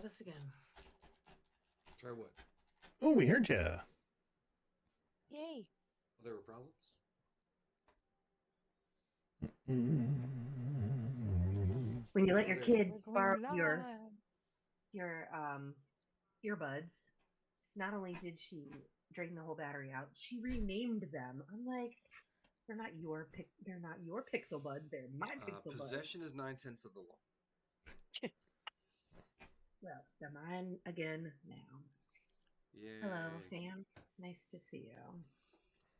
this again. Try what? Oh, we heard ya. Yay. Well, there were problems. When you let your kid We're going borrow live. your earbuds, not only did she drain the whole battery out, she renamed them. I'm like, they're not your pixel buds, they're my pixel buds. Possession is 9/10 of the law. Well, they're mine again now. Yeah. Hello, Sam. Nice to see you.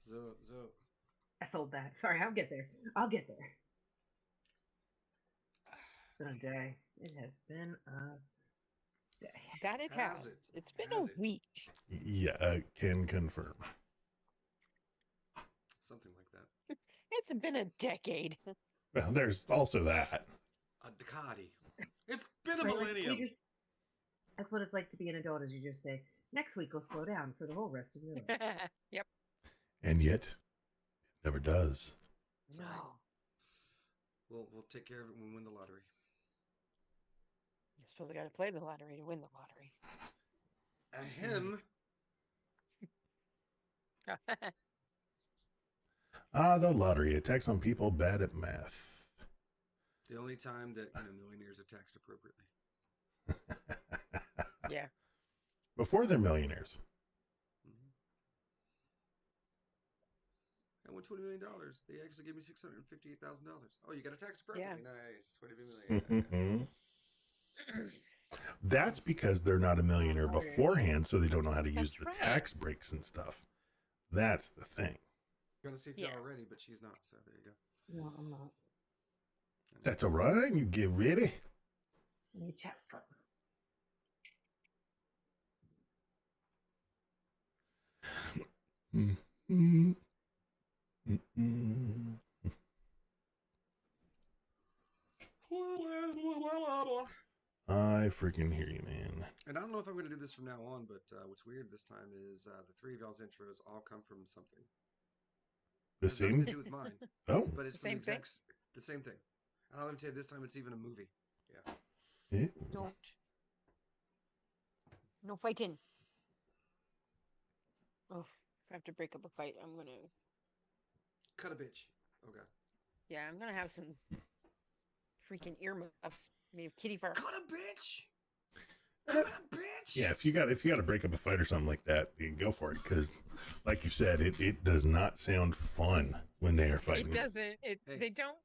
So. I sold that. Sorry, I'll get there. It's been a day. It has been a day. That it Has has. it? It's been Has a it? week. Yeah, I can confirm. Something like that. It's been a decade. Well, there's also that. A Ducati. It's been a Right, millennium. That's what it's like to be an adult, is you just say, next week we'll slow down for the whole rest of your life. Yep. And yet, it never does. No. We'll take care of it when we win the lottery. I suppose I got to play the lottery to win the lottery. Ahem. The lottery attacks on people bad at math. The only time that millionaires are taxed appropriately. Yeah. Before they're millionaires. Mm-hmm. I won $20 million. They actually gave me $658,000. Oh, you got a tax appropriately? Yeah. Nice. $20 million. That's because they're not a millionaire beforehand, so they don't know how to use That's the right. tax breaks and stuff. That's the thing. I'm going to see if Yeah. y'all are ready, but she's not. So there you go. No, I'm not. That's all right. You get ready. Let me chat first. I freaking hear you, man. And I don't know if I'm going to do this from now on, but what's weird this time is the three of y'all's intros all come from something. The It has nothing same? to do with mine, Oh. but it's The same thing? the same thing. And I'll even tell you this time it's even a movie. Yeah. Yeah. Don't. No fighting. Oh, if I have to break up a fight, I'm going to. Cut a bitch. Oh, God. Yeah, I'm going to have some freaking earmuffs made of kitty fur. Cut a bitch! Cut a bitch! Yeah, if you got to break up a fight or something like that, you go for it. Because, like you said, it does not sound fun when they are fighting. It doesn't. Hey. They don't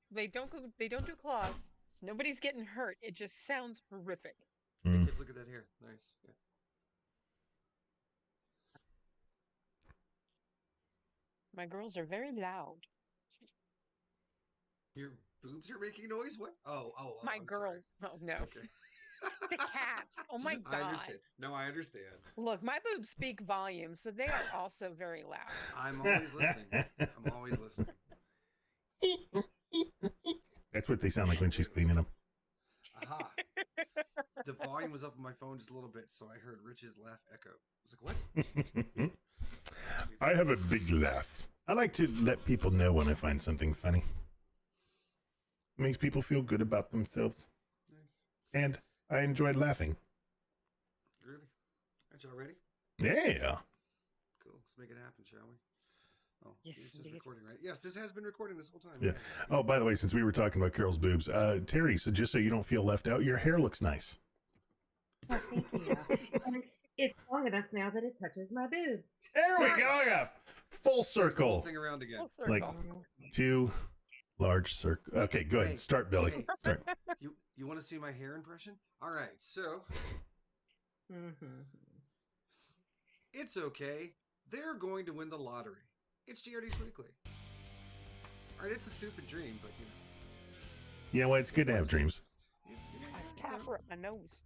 do claws. So nobody's getting hurt. It just sounds horrific. Hey, kids, look at that hair. Nice. Yeah. My girls are very loud. Your boobs are making noise? What? Oh, My I'm girls. sorry. Oh, no. Okay. The cats. Oh, my God. I understand. No, I understand. Look, my boobs speak volumes, so they are also very loud. I'm always listening. I'm always listening. That's what they sound like when she's cleaning them. Aha. The volume was up on my phone just a little bit, so I heard Rich's laugh echo. I was like, what? I have a big laugh. I like to let people know when I find something funny. Makes people feel good about themselves. Nice. And I enjoy laughing. Really? Aren't y'all ready? Yeah. Cool. Let's make it happen, shall we? Oh, Yes, this is indeed. recording, right? Yes, this has been recording this whole time. Yeah. Oh, by the way, since we were talking about Carol's boobs, Terry, so just so you don't feel left out, your hair looks nice. Oh, thank you. And it's long enough now that it touches my boobs. There we go. Yeah. Full Turns the whole circle. thing around again. Full circle. Like 2 large circle. Okay, good. Hey, Start, Billy. hey. Start. You want to see my hair impression? All right, so Mm-hmm. it's okay. They're going to win the lottery. It's GRD Sweekly. All right, it's a stupid dream, but Yeah, well, it's good to have dreams. It's, I cover up my nose.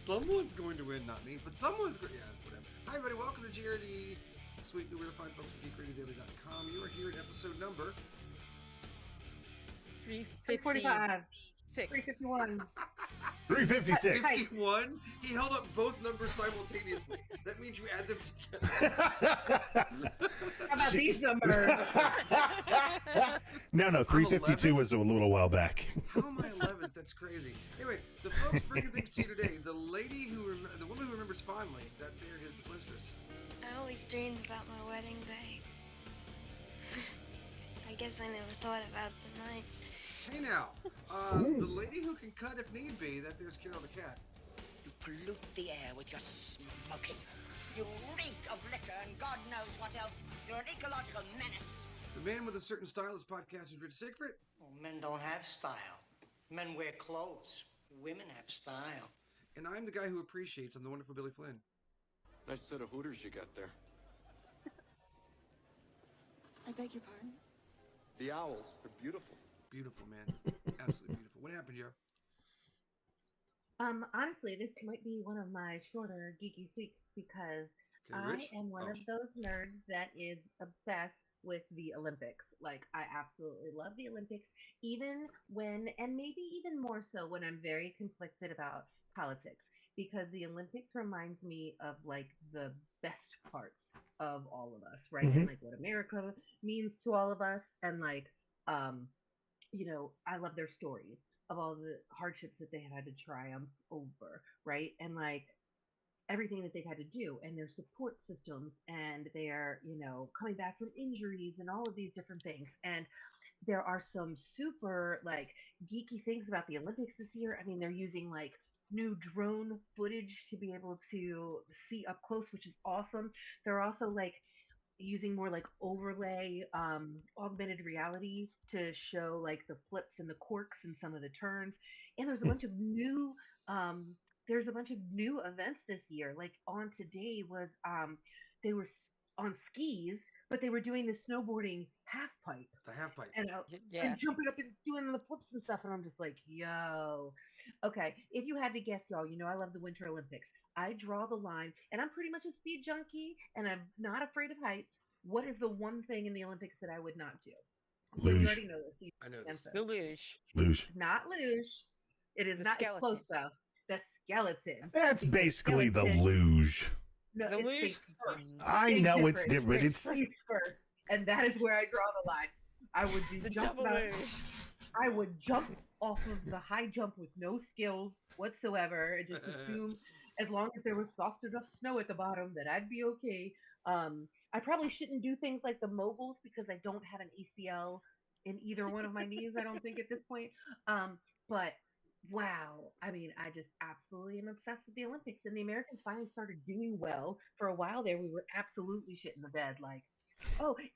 someone's going to win, not me, but someone's going. Yeah, whatever. Hi, everybody. Welcome to GRD Sweekly. We're the fine folks at GeekRadioDaily.com. You are here at episode number 345. 356. 351. 356. 51. He held up both numbers simultaneously. That means you add them together. How about these numbers? No, 352 was a little while back. How am I 11th? That's crazy. Anyway, the folks bringing things to you today. The woman who remembers fondly. That there is the Flintstress. I always dreamed about my wedding day. I guess I never thought about the night. Hey now, the lady who can cut if need be. That there's Carol the cat. You pollute the air with your smoking. You reek of liquor and God knows what else. You're an ecological menace. The man with a certain style is podcast is Rich Siegfried. Well, men don't have style. Men wear clothes. Women have style. And I'm the guy who appreciates. I'm the wonderful Billy Flynn. Nice set of hooters you got there. I beg your pardon? The owls are beautiful. Beautiful, man. Absolutely beautiful. What happened, Joe? Honestly, this might be one of my shorter geeky weeks because Okay, I Rich? am one Oh. of those nerds that is obsessed with the Olympics. Like, I absolutely love the Olympics, even when, and maybe even more so when I'm very conflicted about politics, because the Olympics reminds me of like the best parts of all of us, right? And like what America means to all of us, and like, I love their stories of all the hardships that they had to triumph over, right? And like everything that they've had to do and their support systems and their, coming back from injuries and all of these different things. And there are some super like geeky things about the Olympics this year. I mean, they're using like new drone footage to be able to see up close, which is awesome. They're also like using more like overlay augmented reality to show like the flips and the quirks and some of the turns. And there's a bunch of new events this year. Like on today was they were on skis, but they were doing the snowboarding half pipe The half pipe. and Yeah. jumping up and doing the flips and stuff. And I'm just like, yo, okay. If you had to guess, y'all, I love the Winter Olympics. I draw the line, and I'm pretty much a speed junkie, and I'm not afraid of heights. What is the one thing in the Olympics that I would not do? You Luge. already know this. You I know can this. answer. The luge. Luge. Not luge. It is The not. It's close skeleton. though. The skeleton. That's Because basically the skeleton- luge. No, The it's luge. face first. I Big know it's difference. different. Face It's first, and that is where I draw the line. I would be The jump double out- luge. I would jump off of the high jump with no skills whatsoever and just assume as long as there was soft enough snow at the bottom that I'd be okay. I probably shouldn't do things like the moguls because I don't have an ACL in either one of my knees, I don't think at this point. But wow, I mean, I just absolutely am obsessed with the Olympics, and the Americans finally started doing well. For a while there, we were absolutely shit in the bed. Like,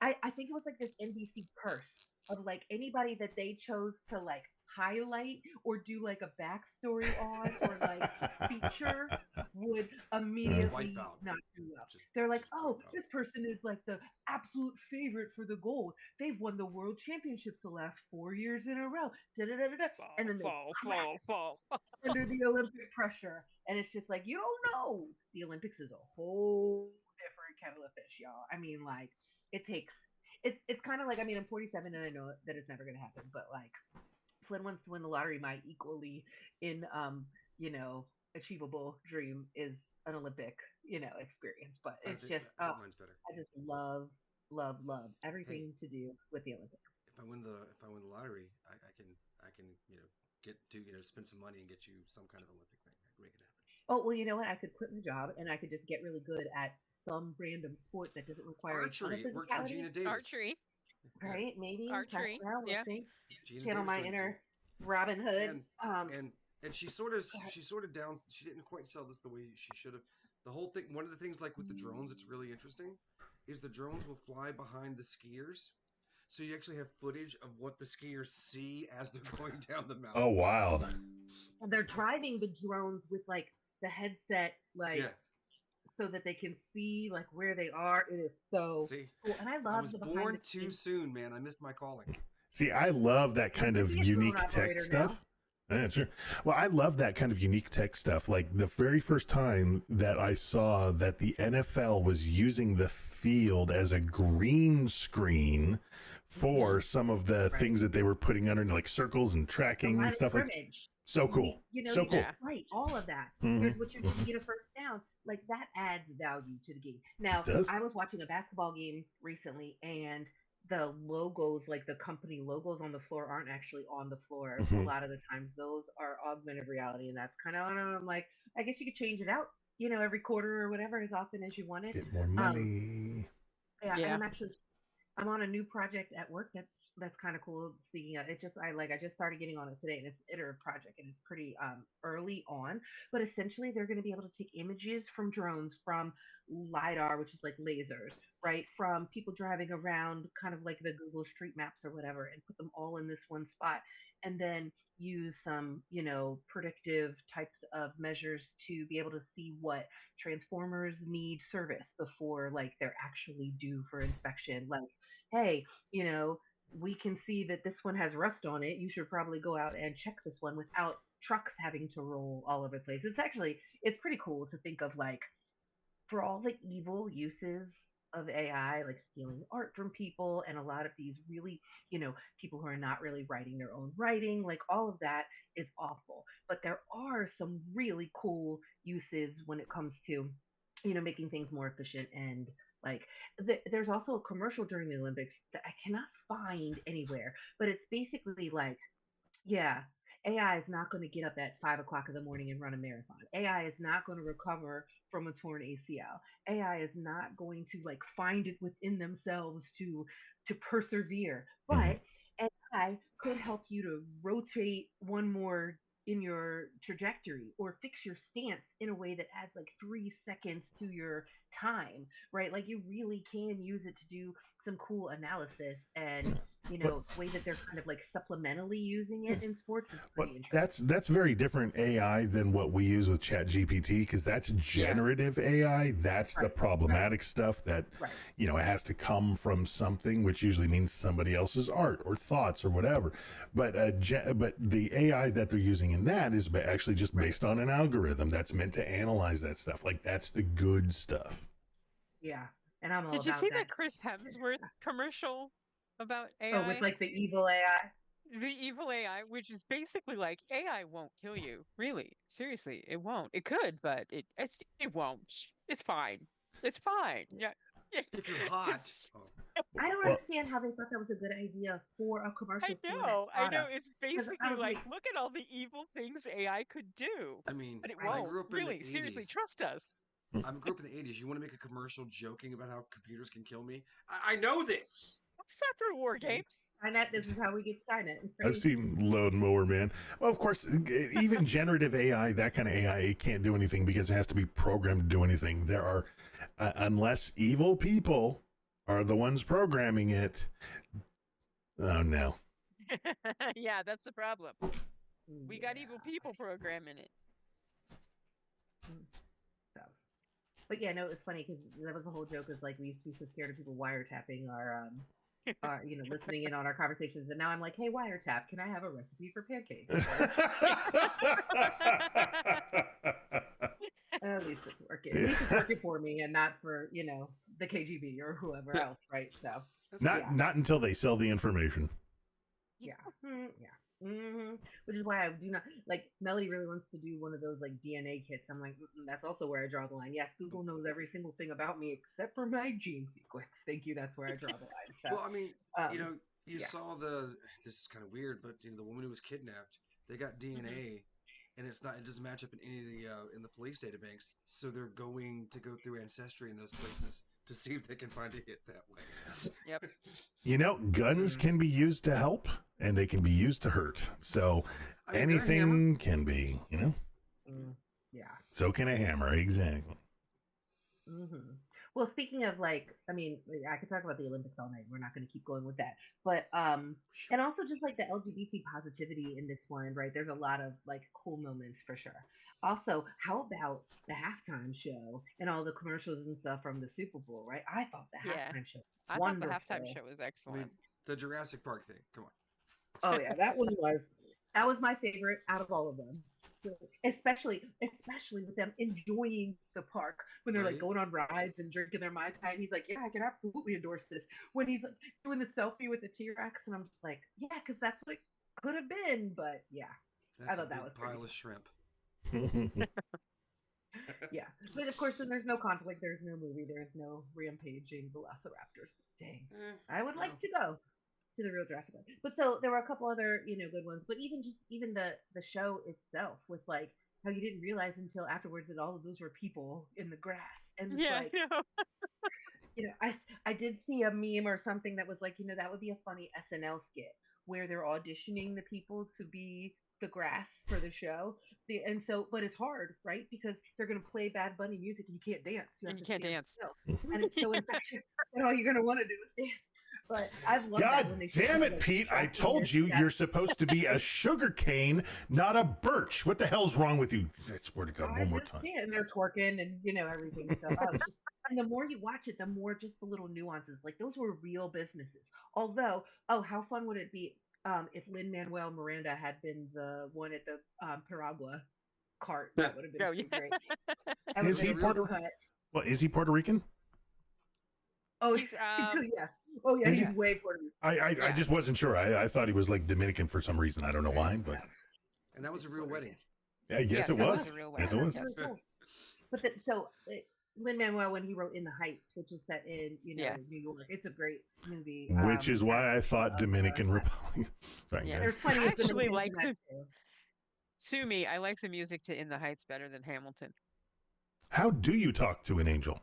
I think it was like this NBC curse of like anybody that they chose to like highlight or do like a backstory on or like feature would immediately Wipe out. not do well. Just- They're like, just oh, wipe out. this person is like the absolute favorite for the gold. They've won the world championships the last 4 years in a row. Da-da-da-da-da. Fall, And then they fall, crack fall, fall. under the Olympic pressure. And it's just like, you don't know. The Olympics is a whole different kettle of fish, y'all. I mean, like, it's kind of like, I mean, I'm 47 and I know that it's never going to happen, but like, Flynn wants to win the lottery. My equally achievable dream is an Olympic, experience. But it's I just, think mine's better. I just love everything to do with the Olympics. If I win the lottery, I can spend some money and get you some kind of Olympic thing. I can make it happen. Oh, well, you know what? I could quit my job and I could just get really good at some random sport that doesn't require a ton of Archery. It worked for physicality. Gina Davis. Archery. Right? Maybe. Archery, Test it out, we'll yeah. see. Gina Channel Davis my joined the inner team. Robin Hood. And she sort of down. She didn't quite sell this the way she should have. The whole thing. One of the things, like with the drones, it's really interesting, is the drones will fly behind the skiers, so you actually have footage of what the skiers see as they're going down the mountain. oh wild. And they're driving the drones with like the headset, like Yeah. so that they can see like where they are. It is so See, cool, and I I love was the behind born the too scenes. soon, man. I missed my calling. See, I love that kind of Be a drone unique tech operator stuff. Yeah, sure. Well, I love that kind of unique tech stuff. Like the very first time that I saw that the NFL was using the field as a green screen for some of the Right. things that they were putting under, like circles and The tracking line and of stuff like. scrimmage. So cool. So cool. Yeah. Right, all of that. Mhm. Here's what you're doing to get a first down. Like that adds value to the game. Now, It does. I was watching a basketball game recently, and the logos, like the company logos on the floor, aren't actually on the floor. A Mhm. lot of the times, those are augmented reality, and that's kind of, I'm like, I guess you could change it out, every quarter or whatever, as often as you want it. Get more Um, money. yeah, and Yeah. I'm on a new project at work that's kind of cool. Speaking of it, I just started getting on it today, and it's an iterative project, and it's pretty early on. But essentially, they're going to be able to take images from drones, from lidar, which is like lasers, right, from people driving around, kind of like the Google Street Maps or whatever, and put them all in this one spot, and then use some predictive types of measures to be able to see what transformers need service before like they're actually due for inspection. Like, hey, we can see that this one has rust on it. You should probably go out and check this one without trucks having to roll all over the place. It's pretty cool to think of, like, for all the evil uses of AI, like stealing art from people, and a lot of these really, people who are not really writing their own writing, like all of that is awful. But there are some really cool uses when it comes to, making things more efficient. And like, there's also a commercial during the Olympics that I cannot find anywhere, but it's basically like, yeah, AI is not going to get up at 5 o'clock in the morning and run a marathon. AI is not going to recover from a torn ACL. AI is not going to like find it within themselves to persevere. Mhm. But AI could help you to rotate one more in your trajectory, or fix your stance in a way that adds like 3 seconds to your time, right? Like you really can use it to do some cool analysis. And But the way that they're kind of like supplementally using it in sports is But pretty interesting. that's very different AI than what we use with Chat GPT, because that's Yeah. generative AI. That's the Right, problematic stuff that right. it has to come from something, which usually means somebody else's art or thoughts or whatever. But but the AI that they're using in that is actually just Right. based on an algorithm that's meant to analyze that stuff. Like that's the good stuff. Yeah. And I'm all Did you about see that. that Chris Hemsworth commercial about Oh, with AI? like the evil AI. The evil AI, which is basically like AI won't kill you. Really, seriously, it won't. It could, but it won't. It's fine. It's fine. Yeah. Yeah. If you're hot. It's, Oh. I don't Well, understand how they thought that was a good idea for a I commercial for that know. I know. product. It's Because I basically was like, like, look at all the evil things AI could do, I mean, but it right. I won't. grew up in the Really, seriously, 80s. trust us. I grew up in the 80s. You want to make a commercial joking about how computers can kill me? I know this. It's not through war games. Skynet, this is how we get Skynet, I've right? seen Load Mower Man. Well, of course, even generative AI, that kind of AI, it can't do anything because it has to be programmed to do anything. There are, unless evil people are the ones programming it. Oh no. Yeah, that's the problem. We got evil Yeah. people programming it. Mm, So. But yeah, no, it's funny because that was the whole joke. Is like we used to be so scared of people wiretapping our listening in on our conversations, and now I'm like, hey, wiretap, can I have a recipe for pancakes? At least it's working. At least it's working for me, and not for the KGB or whoever else, right? So That's not cool. yeah, not until they sell the information. yeah, yeah. Which is why I do not like. Melody really wants to do one of those like DNA kits. I'm like, that's also where I draw the line. Yes, Google knows every single thing about me except for my gene sequence. Thank you. That's where I draw the line. So, Well, I mean, um, you yeah. saw this is kind of weird, but the woman who was kidnapped, they got DNA, and it doesn't match up in any of the in the police data banks. So they're going to go through ancestry in those places to see if they can find a hit that way. Yep. Guns can be used to help and they can be used to hurt. So I mean, they're a hammer. anything can be, Yeah. So can a hammer, exactly. Well, speaking of like, I mean, I could talk about the Olympics all night. We're not going to keep going with that, but and also just like the LGBT positivity in this one, right? There's a lot of like cool moments for sure. Also, how about the halftime show and all the commercials and stuff from the Super Bowl, right? I thought the Yeah. halftime show I was thought the halftime wonderful. show was I excellent. mean, the Jurassic Park thing. Come on. Oh yeah, that was my favorite out of all of them. So, especially with them enjoying the park when they're like Right? going on rides and drinking their mai tai. He's like, yeah, I can absolutely endorse this. When he's like doing the selfie with the T-Rex, and I'm just like, yeah, because that's what it could have been. But yeah, That's a thought that big was pretty pile cool. of shrimp. Yeah, but of course, then there's no conflict. There's no movie. There's no rampaging velociraptors. Dang, I would like No. to go to the real Jurassic Park. But so there were a couple other, good ones. But even the show itself, with like how you didn't realize until afterwards that all of those were people in the grass, and it's Yeah, like, I know. I did see a meme or something that was like, that would be a funny SNL skit where they're auditioning the people to be the grass for the show. And so, but it's hard, right? Because they're going to play Bad Bunny music and you can't dance. You have And you to can't stand dance. still. And it's so infectious that all you're going to want to do is dance. But I've loved that God when they show damn people, it, like, Pete. I tracking told this you stuff. you're supposed to be a sugar cane, not a birch. What the hell's wrong with you? I swear to God, I one more just time. see it, and they're twerking and everything. So it's just, and the more you watch it, the more just the little nuances. Like those were real businesses. Although, how fun would it be if Lin Manuel Miranda had been the one at the Piragua cart? That would have been Oh, pretty yeah. great. That Is was he a Puerto? deep cut. Well, is he Puerto Rican? Oh, He's yeah. Oh yeah, Is he's he? way Puerto Rican. I Yeah. just wasn't sure. I thought he was like Dominican for some reason. I don't know why, but And that was a real wedding. I guess Yes, it that was. was a real Yes, wedding. it was. That's Yes. really cool. But Lin Manuel, when he wrote In the Heights, which is set in Yeah. New York, it's a great movie. Which is why I thought Dominican Republic. Sorry, Yeah. go There's ahead. plenty I of actually Dominicans like in that too. Sue me. I like the music to In the Heights better than Hamilton. How do you talk to an angel?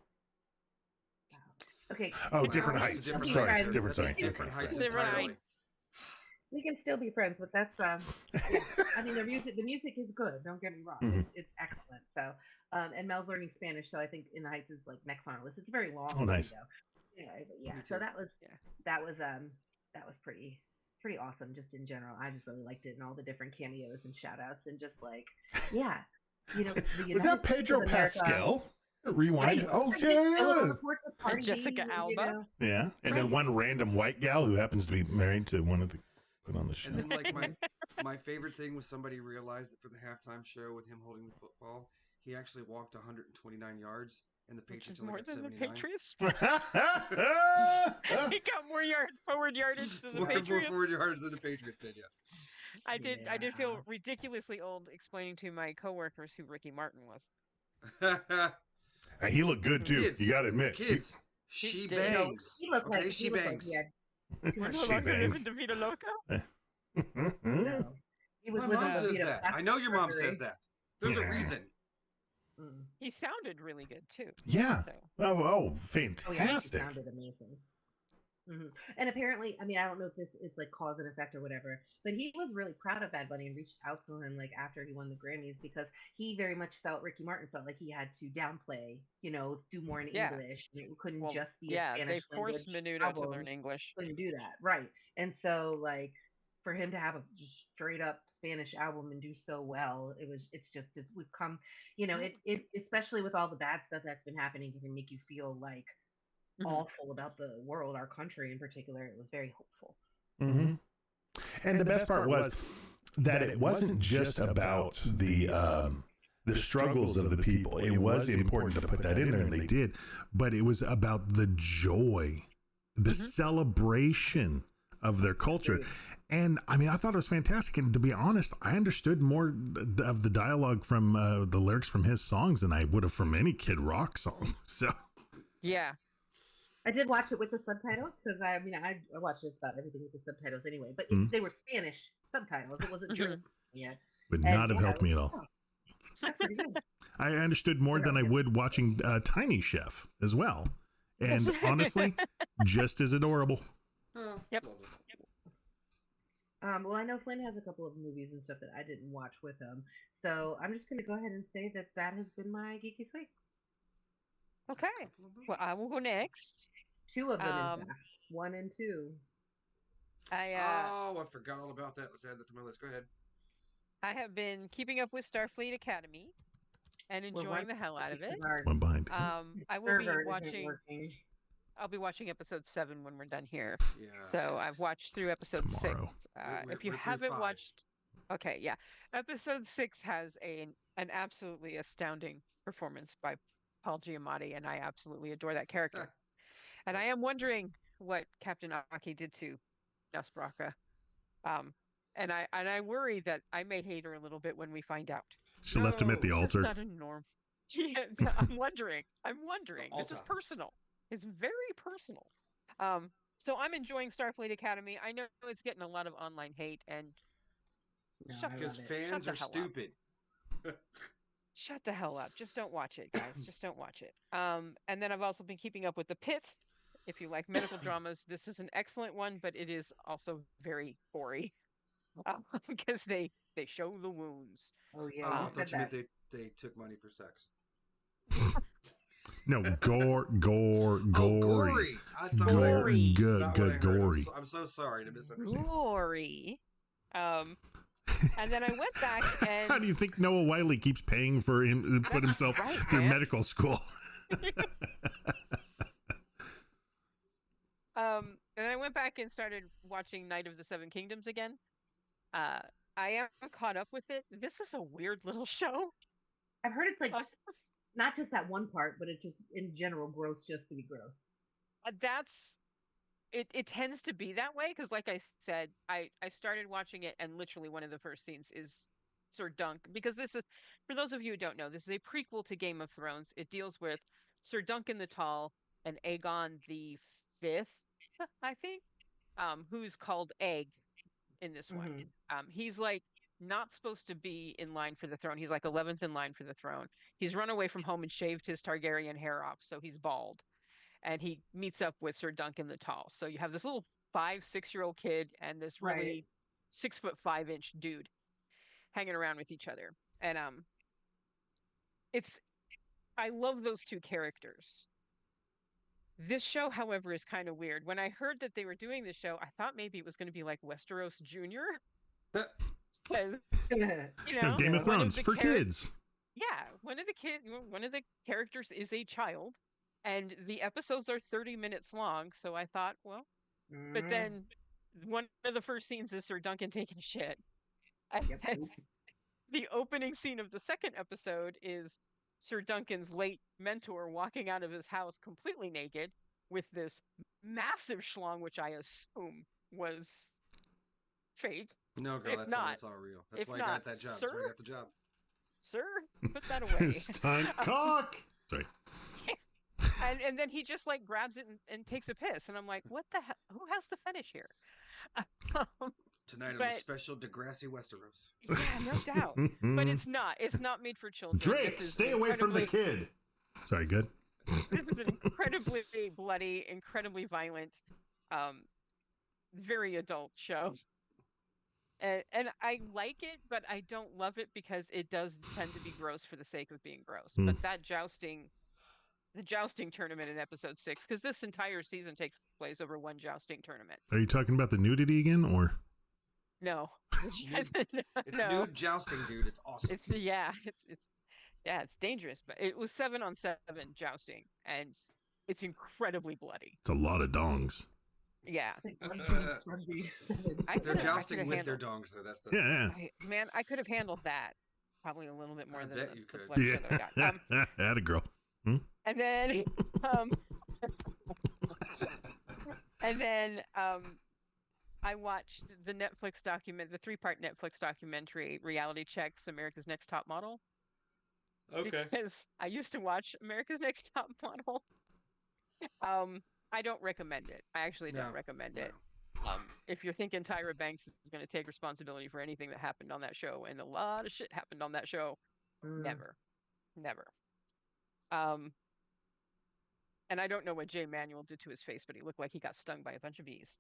Okay. Oh, Wow, different that's a heights. different Sorry, heights. different. That's a Sorry, different heights Different entirely. heights. We can still be friends, but that's yeah. I mean, the music is good. Don't get me wrong. Mhm. It's excellent. So, and Mel's learning Spanish, so I think In the Heights is like next on our list. It's a very long Oh, nice. though. Anyway, but yeah. Me So too. that was pretty awesome just in general. I just really liked it and all the different cameos and shout outs and just like, yeah. The Was United that States Pedro of America. Pascal? Rewind. Right. Oh, Like, yeah, Philip it is. reports of Cardi Jessica B, Alba. Yeah, and then one random white gal who happens to be married to one of the put on the show. And then like my favorite thing was somebody realized that for the halftime show with him holding the football, he actually walked 129 yards, and the Which Patriots is only more got than 79. the Patriots. He got more forward yardage than the More Patriots. forward yards than the Patriots did. Yes. I did feel Yeah. ridiculously old explaining to my coworkers who Ricky Martin was. He looked good too. Kids, You got to admit. kids, she did. bangs. He looked Okay, like she he looked like bangs. he had We're no She longer bangs. living the Vida Loca. no. He was My living mom the says Vita that. plastic I know your mom surgery. says that. There's a Yeah. reason. Mm. He sounded really good too. Yeah. So Oh, Oh yeah, he fantastic. sounded amazing. And apparently, I mean, I don't know if this is like cause and effect or whatever, but he was really proud of Bad Bunny and reached out to him like after he won the Grammys because he very much felt Ricky Martin felt like he had to downplay, do more in Yeah. English. And it couldn't well, just be yeah, a they Spanish forced language Menudo to album. learn English. Couldn't do that, right? And so like for him to have a just straight up Spanish album and do so well, we've come, it especially with all the bad stuff that's been happening, it can make you feel like Mhm. awful about the world, our country in particular. It was very hopeful. Mm-hmm. And the best part was that it wasn't just about the struggles of the people. It was important to put that in there, and they did. But it was about the joy, the celebration of their culture. And I mean, I thought it was fantastic. And to be honest, I understood more of the dialogue from the lyrics from his songs than I would have from any Kid Rock song. So Yeah. I did watch it with the subtitles because I watched just about everything with the subtitles anyway. But they were Spanish subtitles. It wasn't German yet. would And, not have helped me at all. That's pretty good. I understood more than I would watching Tiny Chef as well. And honestly, just as adorable. Oh, Yep. lovely. Well, I know Flynn has a couple of movies and stuff that I didn't watch with him, so I'm just going to go ahead and say that has been my geeky week. Okay. Well, I will go next. Two of them, Um, in fact. 1 and 2. Oh, I forgot all about that. Let's add that to my list. Go ahead. I have been keeping up with Starfleet Academy and We're enjoying the hell out of it. because our One behind. I will be server isn't watching. working. I'll be watching episode 7 when we're done here. Yeah. So I've watched through episode Tomorrow. 6. We're- If you we're through haven't 5. watched, okay, yeah, episode 6 has an absolutely astounding performance by Paul Giamatti, and I absolutely adore that character. And I am wondering what Captain Aki did to Nesbraka. and I worry that I may hate her a little bit when we find out. She left him at the No. This is altar. not a norm. Yeah, I'm wondering. I'm wondering. This is Alta. personal. It's very personal. So I'm enjoying Starfleet Academy. I know it's getting a lot of online hate, and No, shut I Because love it. fans the are hell up. stupid. Shut the hell up. Just don't watch it, guys. Just don't watch it. And then I've also been keeping up with The Pit. If you like medical dramas, this is an excellent one, but it is also very gory because they show the wounds. Oh yeah, Oh, you I said thought you meant that. they took money for sex. No, gore, Oh, gory. gory! That's not what I heard. Gory. It's Good, not what I good, heard. gory. I'm so sorry to misunderstand. Gory. And then I went back and How do you think Noah Wiley keeps paying for him to put That's himself right, through man. medical school? And I went back and started watching Night of the Seven Kingdoms again. Uh, I am caught up with it. This is a weird little show. I've heard it's like Uh, not just that one part, but it's just in general gross just to be gross. that's it. It tends to be that way because, like I said, I started watching it, and literally one of the first scenes is Sir Dunk. Because this is, for those of you who don't know, this is a prequel to Game of Thrones. It deals with Sir Duncan the Tall and Aegon the Fifth, I think, who's called Egg in this one. He's like not supposed to be in line for the throne. He's like 11th in line for the throne. He's run away from home and shaved his Targaryen hair off, so he's bald. And he meets up with Sir Duncan the Tall. So you have this little 5, 6 year old kid and this Right. really 6'5" dude hanging around with each other. And it's I love those two characters. This show, however, is kind of weird. When I heard that they were doing this show, I thought maybe it was going to be like Westeros Junior. Because No, Game of one Thrones the for kids. Yeah, one of the characters is a child, and the episodes are 30 minutes long. So I thought, well, but then one of the first scenes is Sir Duncan taking a shit. And Yep. then the opening scene of the second episode is Sir Duncan's late mentor walking out of his house completely naked with this massive schlong, which I assume was fake. No, girl, If that's not- that's all real. That's if why I not, got that job. That's why I sir? got the job. Sir, put that away. Stunt cock. Sorry. And then he just like grabs it and takes a piss, and I'm like, what the hell? Who has the fetish here? Tonight on But- a special Degrassi Westeros. Yeah, no doubt. But it's not made for children. Drake, This is stay away from the incredibly- kid. Sorry, good. This is incredibly bloody, incredibly violent, very adult show. And I like it, but I don't love it because it does tend to be gross for the sake of being gross. Hmm. But that the jousting tournament in episode 6, because this entire season takes place over one jousting tournament. Are you talking about the nudity again, or? No, It's no, nude jousting, dude. It's awesome. it's it's dangerous, but it was 7-on-7 jousting, and it's incredibly bloody. It's a lot of dongs. Yeah, Rugby. They're jousting could've with their handled- dongs, though. That's the Yeah, Man, I could have handled that probably a little bit more I than bet the, you the could. bloody yeah. show that I got. Had a girl. And then I watched the 3-part Netflix documentary, Reality Checks America's Next Top Model. Okay. Because I used to watch America's Next Top Model. I don't recommend it. I actually don't No, recommend no. it. If you're thinking Tyra Banks is going to take responsibility for anything that happened on that show, and a lot of shit happened on that show, never. And I don't know what Jay Manuel did to his face, but he looked like he got stung by a bunch of bees.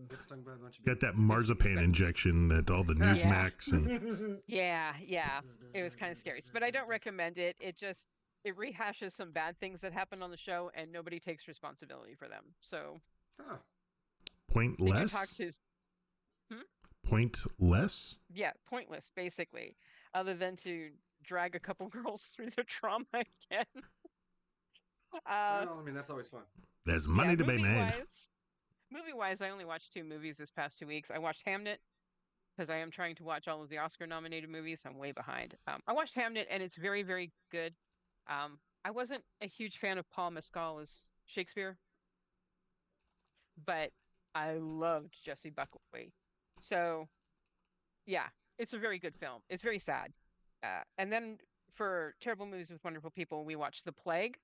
Get stung by a bunch of Got bees. that marzipan injection that all the Newsmax and Yeah, it was kind of scary, but I don't recommend it. It rehashes some bad things that happened on the show, and nobody takes responsibility for them. So Huh. they can pointless. talk to, Pointless. yeah, pointless basically, other than to drag a couple girls through the trauma again. Well, I mean, that's always fun. There's money to be made. Movie-wise, I only watched 2 movies this past 2 weeks. I watched Hamnet because I am trying to watch all of the Oscar-nominated movies. I'm way behind. I watched Hamnet, and it's very, very good. I wasn't a huge fan of Paul Mescal as Shakespeare, but I loved Jessie Buckley. So yeah, it's a very good film. It's very sad. And then for Terrible Movies with Wonderful People, we watched The Plague,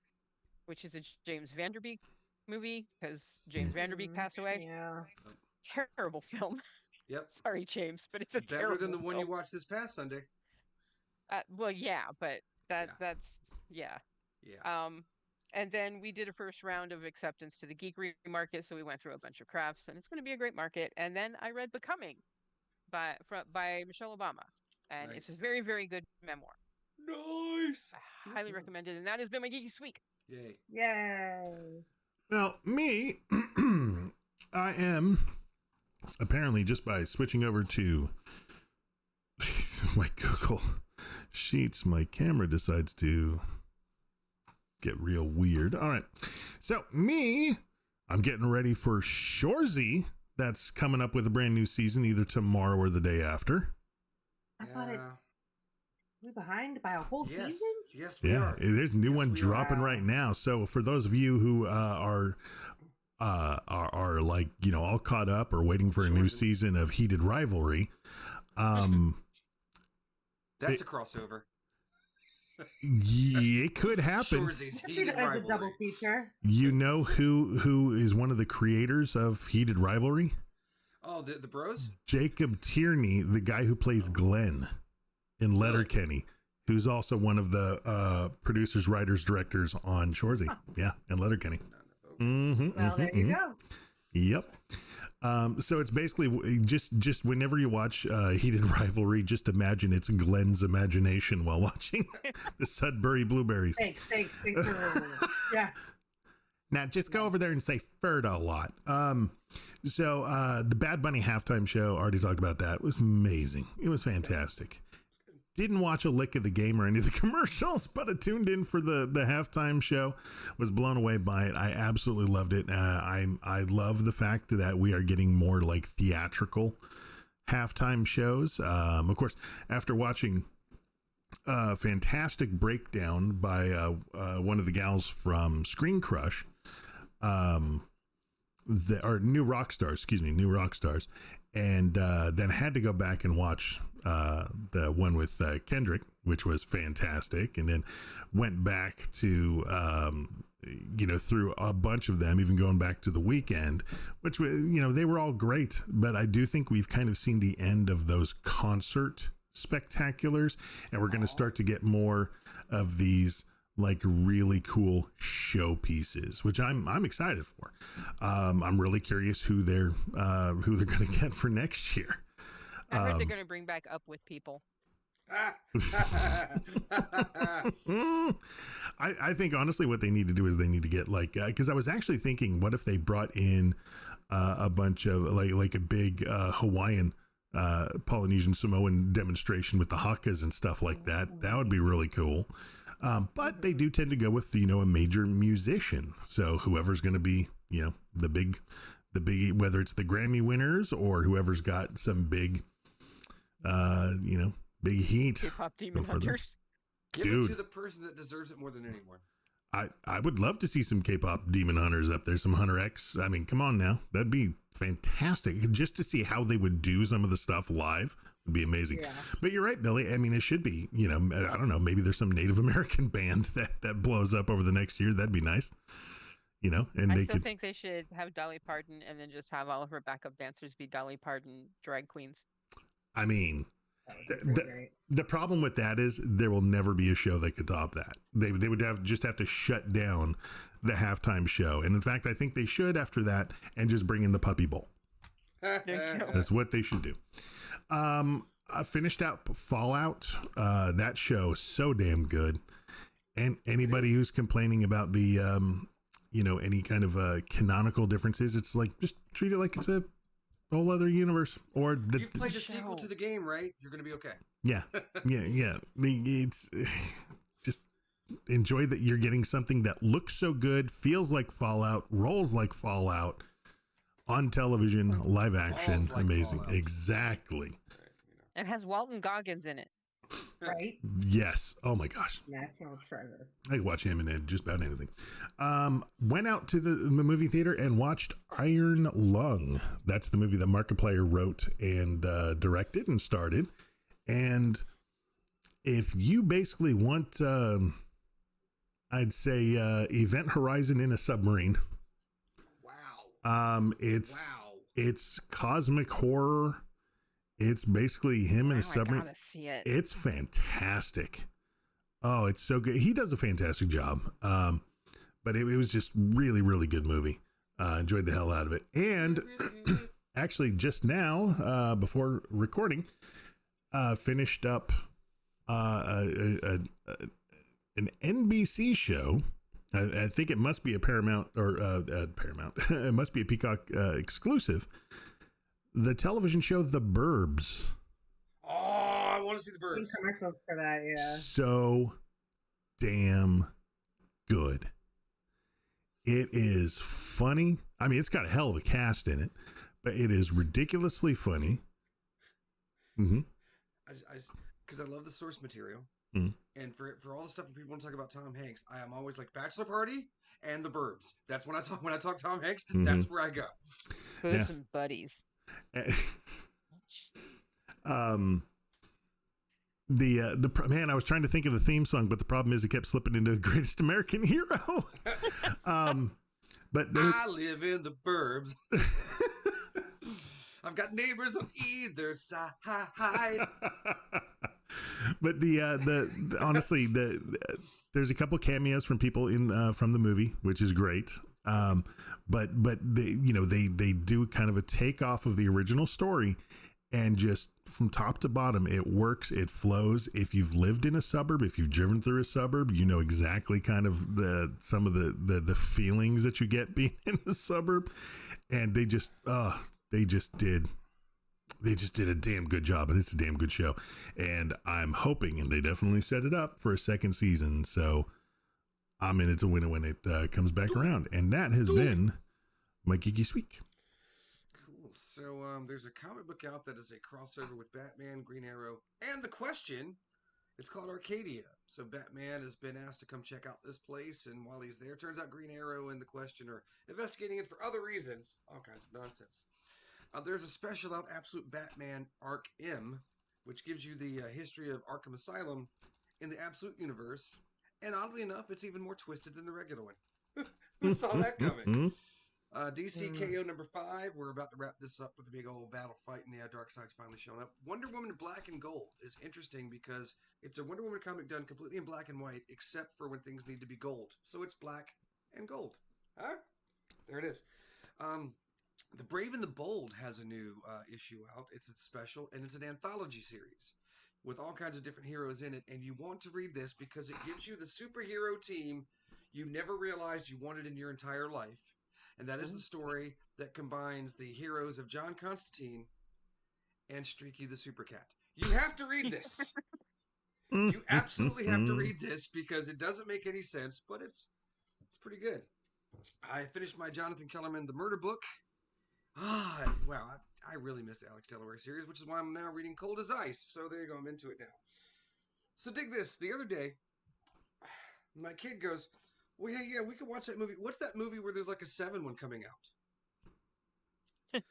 which is a James Vanderbeek movie because James Vanderbeek passed away. Yeah. Terrible film. Yep. Sorry, James, but it's a Better terrible than the one you film. watched this past Sunday. Well, yeah, but Yeah. that's yeah. Yeah. And then we did a first round of acceptance to the geekery market, so we went through a bunch of crafts, and it's going to be a great market. And then I read Becoming by Michelle Obama, and it's a Nice. very, very good memoir. Nice. I highly recommend it, and that has been my geeky week. Yay. Yay. Well, me, I am apparently just by switching over to my Google Sheets, my camera decides to get real weird. All right. So, me, I'm getting ready for Shoresy. That's coming up with a brand new season either tomorrow or the day after. I thought we behind by a whole Yes. season? Yes, we Yeah, are. there's a new Yes, one we dropping are. right now. So for those of you who are like, you know, all caught up or waiting for a new Shoresy. season of Heated Rivalry, That's a crossover. yeah, it could happen. Shoresy's I see heated that as a double rivalry. feature. You know who is one of the creators of Heated Rivalry? Oh, the bros? Jacob Tierney, the guy who plays Glenn in Letterkenny, who's also one of the producers, writers, directors on Shoresy. Yeah, and Letterkenny. Well, there you go. Yep. So it's basically just whenever you watch Heated Rivalry, just imagine it's Glenn's imagination while watching the Sudbury Blueberries. Thanks for yeah. Now just go over there and say Ferda a lot. So the Bad Bunny halftime show, already talked about that. It was amazing. It was fantastic. Didn't watch a lick of the game or any of the commercials, but I tuned in for the halftime show. Was blown away by it. I absolutely loved it. I love the fact that we are getting more like theatrical halftime shows. Of course, after watching a fantastic breakdown by one of the gals from Screen Crush, New Rock Stars, and then had to go back and watch the one with Kendrick, which was fantastic, and then went back to through a bunch of them, even going back to The Weeknd, which they were all great, but I do think we've kind of seen the end of those concert spectaculars, and we're going to start to get more of these like really cool show pieces, which I'm excited for. I'm really curious who they're going to get for next year. I heard they're going to bring back Up With People. I think honestly what they need to do is they need to get like because I was actually thinking, what if they brought in a bunch of like a big Hawaiian Polynesian Samoan demonstration with the hakas and stuff like that. That would be really cool. But they do tend to go with, a major musician. So whoever's going to be, the big, whether it's the Grammy winners or whoever's got some big, big heat. K-pop Demon Hunters. Give it to the person that deserves it more than anyone. I would love to see some K-pop Demon Hunters up there, some Hunter X. I mean, come on now. That'd be fantastic. Just to see how they would do some of the stuff live would be amazing. Yeah. But you're right, Billy. I mean, it should be, I don't know, maybe there's some Native American band that blows up over the next year. That'd be nice. And I still think they should have Dolly Parton and then just have all of her backup dancers be Dolly Parton drag queens. I mean, the problem with that is there will never be a show that could top that. They would have to shut down the halftime show. And in fact, I think they should after that and just bring in the Puppy Bowl. That's what they should do. I finished out Fallout. That show is so damn good. And anybody who's complaining about the, any kind of canonical differences, it's like, just treat it like it's a whole other universe. Or you've played the sequel to the game, right? You're going to be okay. Yeah. It's just enjoy that you're getting something that looks so good, feels like Fallout, rolls like Fallout on television, live action, like amazing. Fallout. Exactly. It has Walton Goggins in it. right? Yes. Oh my gosh. National treasure. I watch him in just about anything. Went out to the movie theater and watched Iron Lung. That's the movie that Markiplier wrote and directed and started. And if you basically want, I'd say, Event Horizon in a submarine. Wow. It's cosmic horror. It's basically him in a submarine. I gotta see it. It's fantastic. Oh, it's so good. He does a fantastic job. But it was just really, really good movie. Enjoyed the hell out of it. And actually, just now, before recording, finished up an NBC show. I think it must be a Paramount or Paramount. It must be a Peacock exclusive. The television show The Burbs. Oh, I want to see The Seen Burbs. commercials for that, yeah. So damn good. It is funny. I mean, it's got a hell of a cast in it, but it is ridiculously funny. Mm-hmm. Because I love the source material. Mm. And for all the stuff that people want to talk about Tom Hanks, I am always like Bachelor Party and The Burbs. That's when I talk Tom Hanks. Mm-hmm. That's where I go. Those Yeah. some buddies. Man, I was trying to think of the theme song, but the problem is it kept slipping into Greatest American Hero. But I live in the burbs. I've got neighbors on either side. But honestly, there's a couple cameos from people from the movie, which is great. But they do kind of a takeoff of the original story, and just from top to bottom, it works. It flows. If you've lived in a suburb, if you've driven through a suburb, you know exactly kind of some of the feelings that you get being in a suburb, and they just did a damn good job, and it's a damn good show. And I'm hoping, and they definitely set it up for a second season. So I'm in it to win it when it comes back around. And that has been my Geeky Week. Cool. So there's a comic book out that is a crossover with Batman, Green Arrow, and The Question. It's called Arcadia. So Batman has been asked to come check out this place, and while he's there, turns out Green Arrow and The Question are investigating it for other reasons. All kinds of nonsense. There's a special out, Absolute Batman Arc M, which gives you the history of Arkham Asylum in the Absolute Universe. And oddly enough, it's even more twisted than the regular one. Who saw that coming? DC KO number 5. We're about to wrap this up with a big old battle fight, and yeah, Darkseid's finally showing up. Wonder Woman Black and Gold is interesting because it's a Wonder Woman comic done completely in black and white, except for when things need to be gold. So it's black and gold. Huh? There it is. The Brave and the Bold has a new issue out. It's a special, and it's an anthology series with all kinds of different heroes in it. And you want to read this because it gives you the superhero team you never realized you wanted in your entire life. And that is the story that combines the heroes of John Constantine and Streaky the Super Cat. You have to read this. You absolutely have to read this because it doesn't make any sense, but it's pretty good. I finished my Jonathan Kellerman The Murder Book. Wow, I really miss the Alex Delaware series, which is why I'm now reading Cold as Ice. So there you go, I'm into it now. So dig this. The other day, my kid goes, well, yeah, we could watch that movie. What's that movie where there's like a 7 one coming out?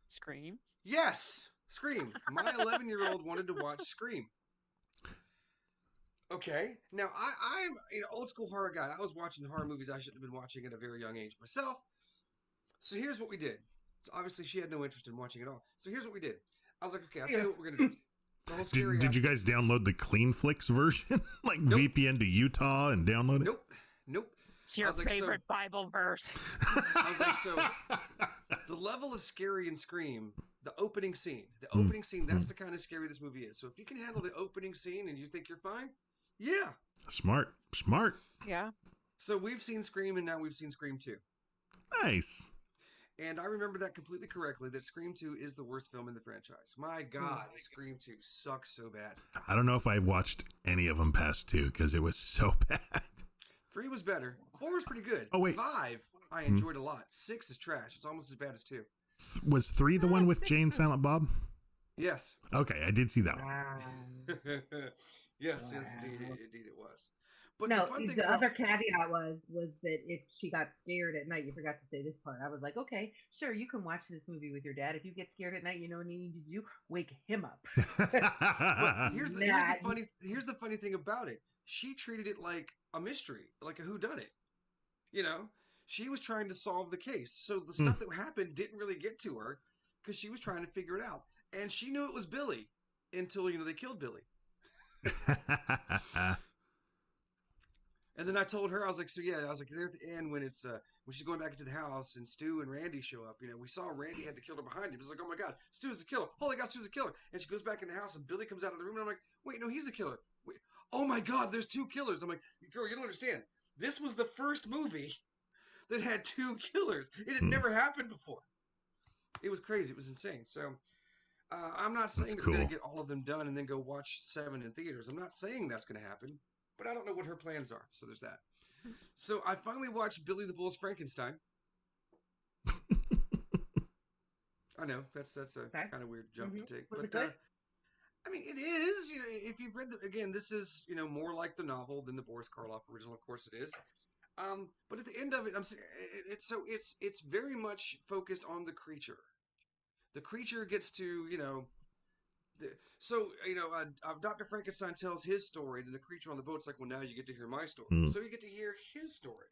Scream? Yes, Scream. My 11-year-old wanted to watch Scream. Okay, now I'm an old school horror guy. I was watching horror movies I shouldn't have been watching at a very young age myself. So here's what we did. So obviously she had no interest in watching it all. So here's what we did. I was like, okay, I'll tell you what we're gonna do. The whole scary Did you guys aspect. download the CleanFlix version? Like Nope. VPN to Utah and download it? Nope. It's your I was like, favorite Bible verse. I was like, so the level of scary in Scream, the opening scene, that's the kind of scary this movie is. So if you can handle the opening scene and you think you're fine, yeah. Smart. Yeah. So we've seen Scream, and now we've seen Scream 2. Nice. And I remember that completely correctly, that Scream 2 is the worst film in the franchise. My God, Scream 2 sucks so bad. I don't know if I watched any of them past 2 because it was so bad. 3 was better. 4 was pretty good. Oh, wait. 5, I enjoyed a lot. 6 is trash. It's almost as bad as 2. Was 3 the one with Jane Silent Bob? Yes. Okay, I did see that one. Wow. Yes, Wow. indeed it was. But the No, fun thing the about other caveat was that if she got scared at night, you forgot to say this part. I was like, okay, sure, you can watch this movie with your dad. If you get scared at night, you know what you need to do? Wake him up. but Nah, here's the funny thing about it. She treated it like a mystery, like a whodunit. You know, she was trying to solve the case. So the Hmm. stuff that happened didn't really get to her because she was trying to figure it out. And she knew it was Billy until, they killed Billy. And then I told her, I was like, so yeah, I was like, there at the end when it's when she's going back into the house and Stu and Randy show up, we saw Randy had the killer behind him. It was like, oh my God, Stu's the killer. Holy God, Stu's the killer. And she goes back in the house and Billy comes out of the room and I'm like, wait, no, he's the killer. Wait, oh my God, there's two killers. I'm like, girl, you don't understand. This was the first movie that had two killers. It had never happened before. It was crazy. It was insane. So I'm not saying that we're going to get all of them done and then go watch 7 in theaters. I'm not saying that's going to happen, but I don't know what her plans are. So there's that. So I finally watched Billy the Bull's Frankenstein. I know that's a kind of weird jump to take, Was but it good? I mean it is. If you've read again, this is more like the novel than the Boris Karloff original. Of course, it is. But at the end of it, it's very much focused on the creature. The creature gets to Dr. Frankenstein tells his story. Then the creature on the boat's like, well, now you get to hear my story. So you get to hear his story,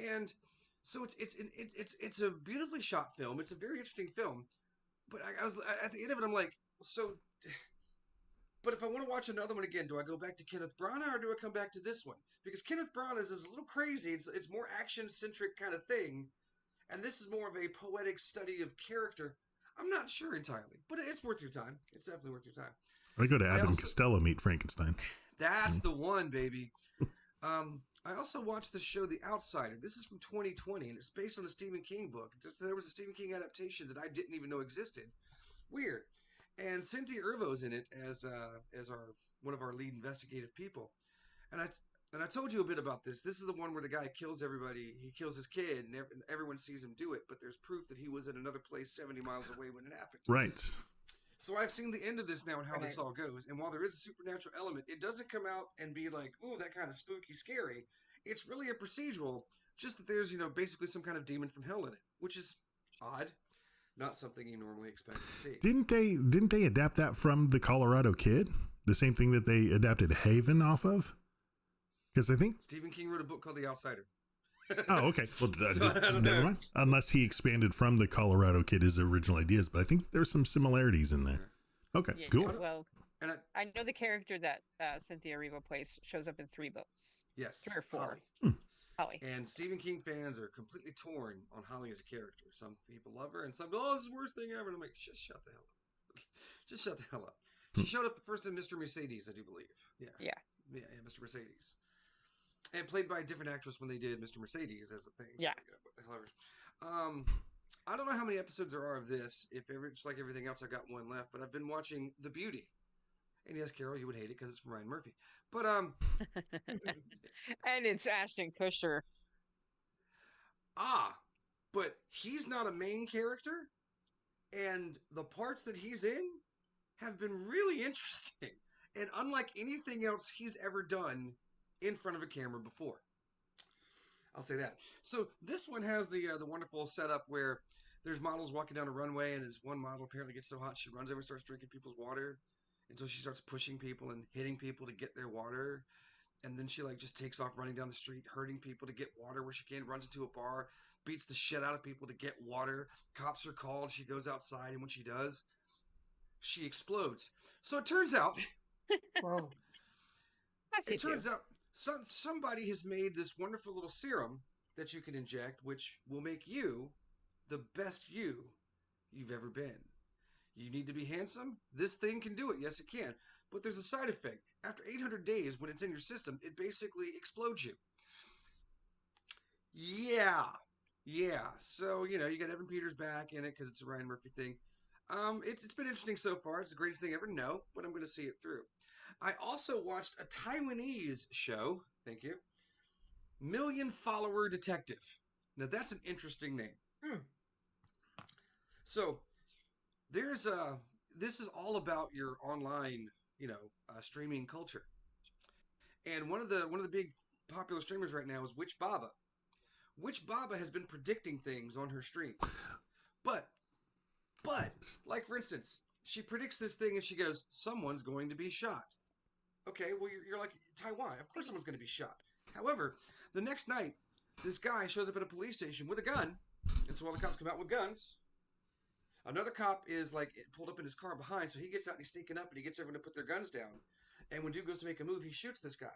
and so it's a beautifully shot film. It's a very interesting film. But I was at the end of it, I'm like, so. But if I want to watch another one again, do I go back to Kenneth Branagh or do I come back to this one? Because Kenneth Branagh is a little crazy. It's more action centric kind of thing, and this is more of a poetic study of character. I'm not sure entirely, but it's worth your time. It's definitely worth your time. I go to Abbott and Costello meet Frankenstein. That's the one, baby. I also watched the show The Outsider. This is from 2020, and it's based on a Stephen King book. There was a Stephen King adaptation that I didn't even know existed. Weird. And Cynthia Erivo's in it as one of our lead investigative people. And I told you a bit about this. This is the one where the guy kills everybody. He kills his kid, and everyone sees him do it. But there's proof that he was in another place 70 miles away when it happened. Right. So I've seen the end of this now and how this all goes. And while there is a supernatural element, it doesn't come out and be like, ooh, that kind of spooky, scary. It's really a procedural, just that there's, basically some kind of demon from hell in it, which is odd. Not something you normally expect to see. Didn't they adapt that from The Colorado Kid? The same thing that they adapted Haven off of? Because I think Stephen King wrote a book called The Outsider. Oh, okay. Well, So, never mind. Unless he expanded from The Colorado Kid his original ideas, but I think there's some similarities in there. Okay, Yeah, cool. Well, and I know the character that Cynthia Erivo plays shows up in 3 books. Yes, 3 or 4. Holly. And Stephen King fans are completely torn on Holly as a character. Some people love her, and some go, "Oh, this is the worst thing ever." And I'm like, "Just shut the hell up! Just shut the hell up." She showed up first in Mr. Mercedes, I do believe. Yeah, Mr. Mercedes, and played by a different actress when they did Mr. Mercedes as a thing. Yeah. So, what the hell ever. I don't know how many episodes there are of this. If ever, it's like everything else, I got one left. But I've been watching The Beauty. And yes, Carol, you would hate it because it's from Ryan Murphy. But And it's Ashton Kutcher. But he's not a main character, and the parts that he's in have been really interesting, and unlike anything else he's ever done in front of a camera before. I'll say that. So this one has the wonderful setup where there's models walking down a runway, and there's one model apparently gets so hot she runs over and starts drinking people's water until she starts pushing people and hitting people to get their water. And then she just takes off running down the street, hurting people to get water where she can, runs into a bar, beats the shit out of people to get water. Cops are called. She goes outside, and when she does, she explodes. So it turns out, Whoa. Somebody has made this wonderful little serum that you can inject, which will make you the best you've ever been. You need to be handsome? This thing can do it. Yes, it can. But there's a side effect. After 800 days, when it's in your system, it basically explodes you. Yeah. So, you got Evan Peters back in it because it's a Ryan Murphy thing. It's been interesting so far. It's the greatest thing ever. No, but I'm going to see it through. I also watched a Taiwanese show. Thank you. Million Follower Detective. Now, that's an interesting name. So, there's this is all about your online, streaming culture. And one of the big popular streamers right now is Witch Baba. Witch Baba has been predicting things on her stream. But, like for instance, she predicts this thing and she goes, someone's going to be shot. Okay, well, you're like, Taiwan, of course someone's going to be shot. However, the next night, this guy shows up at a police station with a gun. And so all the cops come out with guns. Another cop is like pulled up in his car behind, so he gets out and he's sneaking up and he gets everyone to put their guns down. And when dude goes to make a move, he shoots this guy.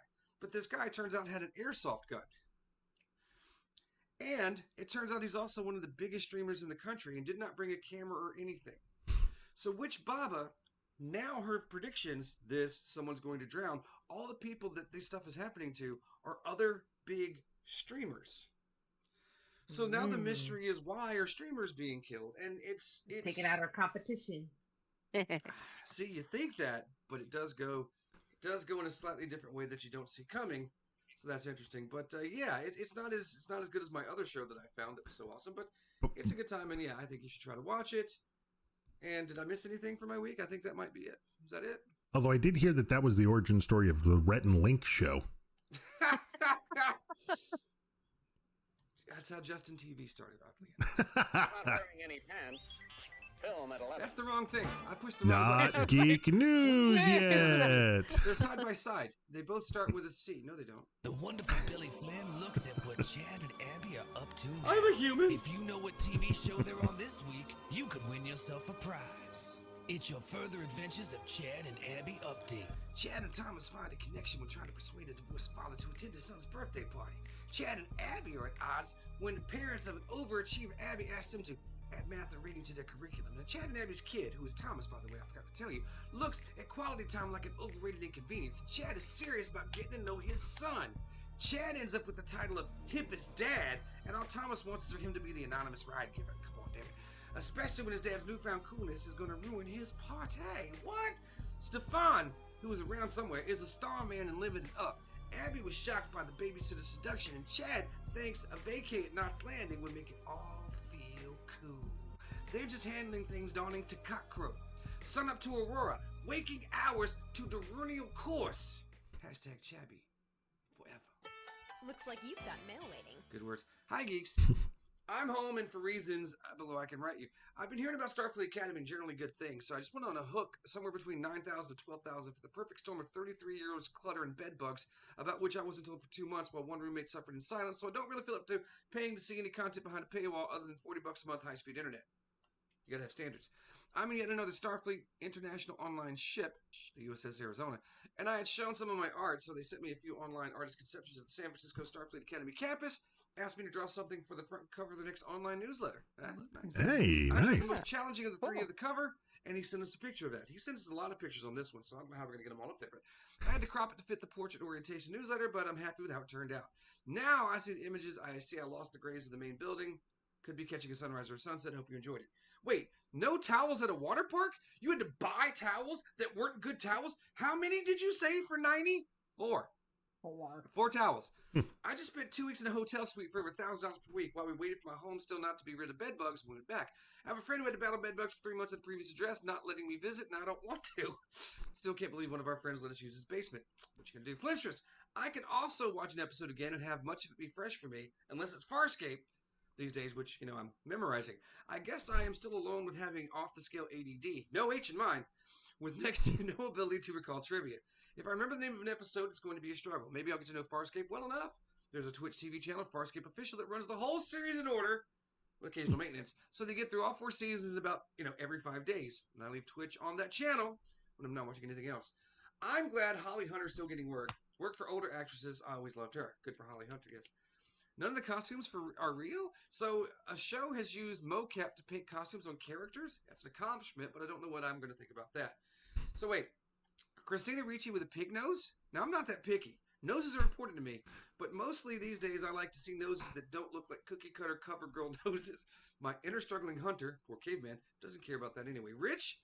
But this guy turns out had an airsoft gun. And it turns out he's also one of the biggest streamers in the country and did not bring a camera or anything. So Witch Baba, now her predictions, someone's going to drown, all the people that this stuff is happening to are other big streamers. So now the mystery is, why are streamers being killed? And it's taking out our competition. See, you think that, but it does go in a slightly different way that you don't see coming. So that's interesting. But yeah, it's not as good as my other show that I found that was so awesome. But it's a good time, and yeah, I think you should try to watch it. And did I miss anything for my week? I think that might be it. Is that it? Although I did hear that was the origin story of the Rhett and Link show. That's how Justin TV started, oddly. Not wearing any pants. Film at 11. That's the wrong thing. I pushed the wrong Not button. geek news yet. They're side by side. They both start with a C. No, they don't. The wonderful Billy Flynn looks at what Chad and Abby are up to now. I'm a human. If you know what TV show they're on this week, you could win yourself a prize. It's your further adventures of Chad and Abby update. Chad and Thomas find a connection when trying to persuade a divorced father to attend his son's birthday party. Chad and Abby are at odds when the parents of an overachiever Abby ask them to add math and reading to their curriculum. Now, Chad and Abby's kid, who is Thomas, by the way, I forgot to tell you, looks at quality time like an overrated inconvenience. Chad is serious about getting to know his son. Chad ends up with the title of hippest dad, and all Thomas wants is for him to be the anonymous ride giver. Come on, damn it. Especially when his dad's newfound coolness is going to ruin his party. What? Stefan, who is around somewhere, is a star man and living it up. Abby was shocked by the babysitter's seduction, and Chad thinks a vacay at Knots Landing would make it all feel cool. They're just handling things dawning to cockcrow. Sun up to Aurora, waking hours to diurnal course. Hashtag Chabby forever. Looks like you've got mail waiting. Good words. Hi, geeks. I'm home, and for reasons below I can write you. I've been hearing about Starfleet Academy and generally good things, so I just went on a hook somewhere between 9,000 to 12,000 for the perfect storm of 33 years clutter and bed bugs, about which I wasn't told for 2 months while one roommate suffered in silence, so I don't really feel up to paying to see any content behind a paywall other than $40 a month high-speed internet. You gotta have standards. I'm in yet another Starfleet International online ship, the USS Arizona, and I had shown some of my art, so they sent me a few online artist conceptions of the San Francisco Starfleet Academy campus, asked me to draw something for the front cover of the next online newsletter. Nice. Hey, I chose nice. the most challenging of the three of the cover, and he sent us a picture of that. He sent us a lot of pictures on this one, so I don't know how we're going to get them all up there. But I had to crop it to fit the portrait orientation newsletter, but I'm happy with how it turned out. Now I see the images. I see I lost the grays of the main building. Could be catching a sunrise or a sunset. Hope you enjoyed it. Wait, no towels at a water park? You had to buy towels that weren't good towels? How many did you say for 90? 4. 4 towels. I just spent 2 weeks in a hotel suite for over $1,000 per week while we waited for my home still not to be rid of bed bugs when we went back. I have a friend who had to battle bed bugs for 3 months at the previous address, not letting me visit, and I don't want to. Still can't believe one of our friends let us use his basement. What you gonna do? Flinstress, I can also watch an episode again and have much of it be fresh for me, unless it's Farscape these days, which, I'm memorizing. I guess I am still alone with having off-the-scale ADD. No H in mine. With next to no ability to recall trivia. If I remember the name of an episode, it's going to be a struggle. Maybe I'll get to know Farscape well enough. There's a Twitch TV channel, Farscape Official, that runs the whole series in order, with occasional maintenance. So they get through all 4 seasons in about, every 5 days. And I leave Twitch on that channel when I'm not watching anything else. I'm glad Holly Hunter's still getting work. Work for older actresses. I always loved her. Good for Holly Hunter, yes. None of the costumes are real? So a show has used mocap to paint costumes on characters? That's an accomplishment, but I don't know what I'm going to think about that. So wait, Christina Ricci with a pig nose? Now, I'm not that picky. Noses are important to me, but mostly these days I like to see noses that don't look like cookie-cutter cover girl noses. My inner struggling hunter, poor caveman, doesn't care about that anyway. Rich,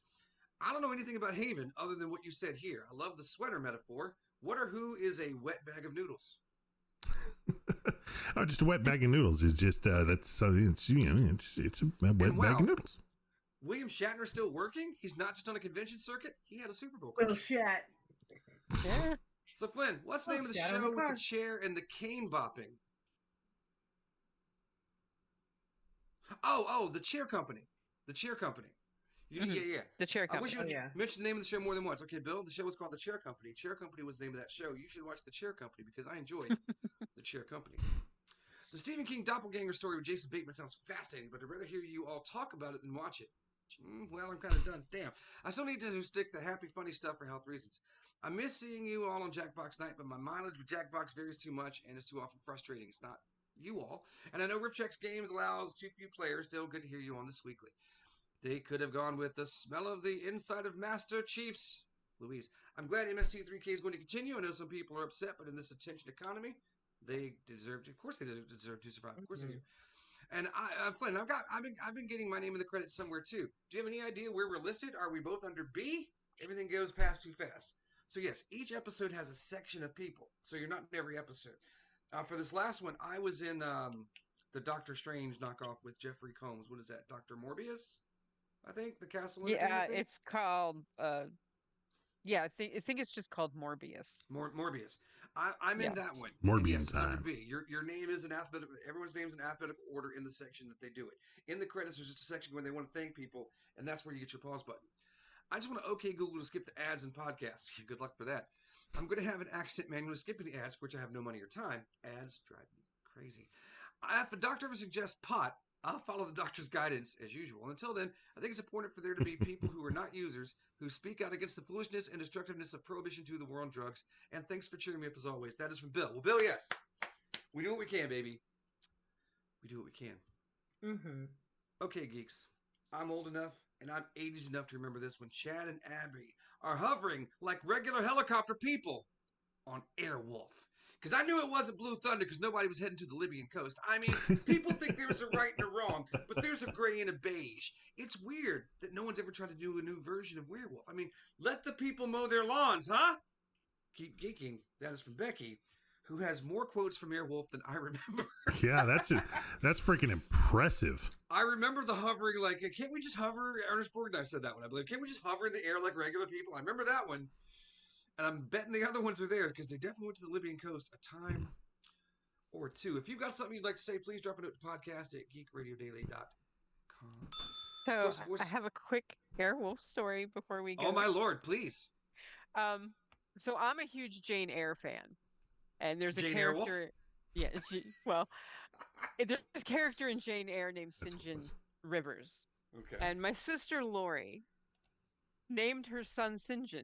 I don't know anything about Haven other than what you said here. I love the sweater metaphor. What or who is a wet bag of noodles? Oh, just a wet bag of noodles is just it's a wet bag of noodles. William Shatner still working? He's not just on a convention circuit. He had a Super Bowl Will commercial. Shat. Yeah. So Flynn, what's the name of the Shat on show with the car. chair and the cane bopping? Oh, the Chair Company. The Chair Company. Yeah. The Chair I wish you Company. had mentioned the name of the show more than once. Okay, Bill, the show was called The Chair Company. Chair Company was the name of that show. You should watch The Chair Company because I enjoyed The Chair Company. The Stephen King doppelganger story with Jason Bateman sounds fascinating, but I'd rather hear you all talk about it than watch it. Well, I'm kind of done. Damn. I still need to stick the happy, funny stuff for health reasons. I miss seeing you all on Jackbox Night, but my mileage with Jackbox varies too much and is too often frustrating. It's not you all. And I know RiffTrax Games allows too few players. Still good to hear you on this weekly. They could have gone with the smell of the inside of Master Chiefs. Louise, I'm glad MSC3K is going to continue. I know some people are upset, but in this attention economy, they deserve to. Of course, they deserve to survive. Of course, they do. And Flynn, I've been getting my name in the credits somewhere too. Do you have any idea where we're listed? Are we both under B? Everything goes past too fast. So yes, each episode has a section of people. So you're not in every episode. For this last one, I was in the Doctor Strange knockoff with Jeffrey Combs. What is that? Dr. Morbius? I think the Castle Entertainment thing. It's called. I think it's just called Morbius. Morbius. I'm in that one. Morbian yes, it's under time. B. Your name is in alphabetical. Everyone's name's in alphabetical order in the section that they do it. In the credits, there's just a section where they want to thank people, and that's where you get your pause button. I just want to OK Google to skip the ads and podcasts. Good luck for that. I'm going to have an accent manual skipping the ads, for which I have no money or time. Ads drive me crazy. If a doctor ever suggests pot, I'll follow the doctor's guidance as usual. And until then, I think it's important for there to be people who are not users who speak out against the foolishness and destructiveness of prohibition to the war on drugs. And thanks for cheering me up as always. That is from Bill. Well, Bill, yes. We do what we can, baby. We do what we can. Mm-hmm. Okay, geeks. I'm old enough and I'm 80s enough to remember this when Chad and Abby are hovering like regular helicopter people on Airwolf. Because I knew it wasn't Blue Thunder because nobody was heading to the Libyan coast. I mean, people think there's a right and a wrong, but there's a gray and a beige. It's weird that no one's ever tried to do a new version of Werewolf. I mean, let the people mow their lawns, huh? Keep geeking. That is from Becky, who has more quotes from Airwolf than I remember. Yeah, that's freaking impressive. I remember the hovering, like, can't we just hover? Ernest Borgnine said that one, I believe. Can't we just hover in the air like regular people? I remember that one. And I'm betting the other ones are there because they definitely went to the Libyan coast a time or two. If you've got something you'd like to say, please drop it at the podcast at geekradiodaily.com. So I have a quick Airwolf story before we go. Oh, my Lord, please. So I'm a huge Jane Eyre fan. And there's a Jane character... Airwolf? There's a character in Jane Eyre named St. John Rivers. Okay. And my sister Lori named her son St. John.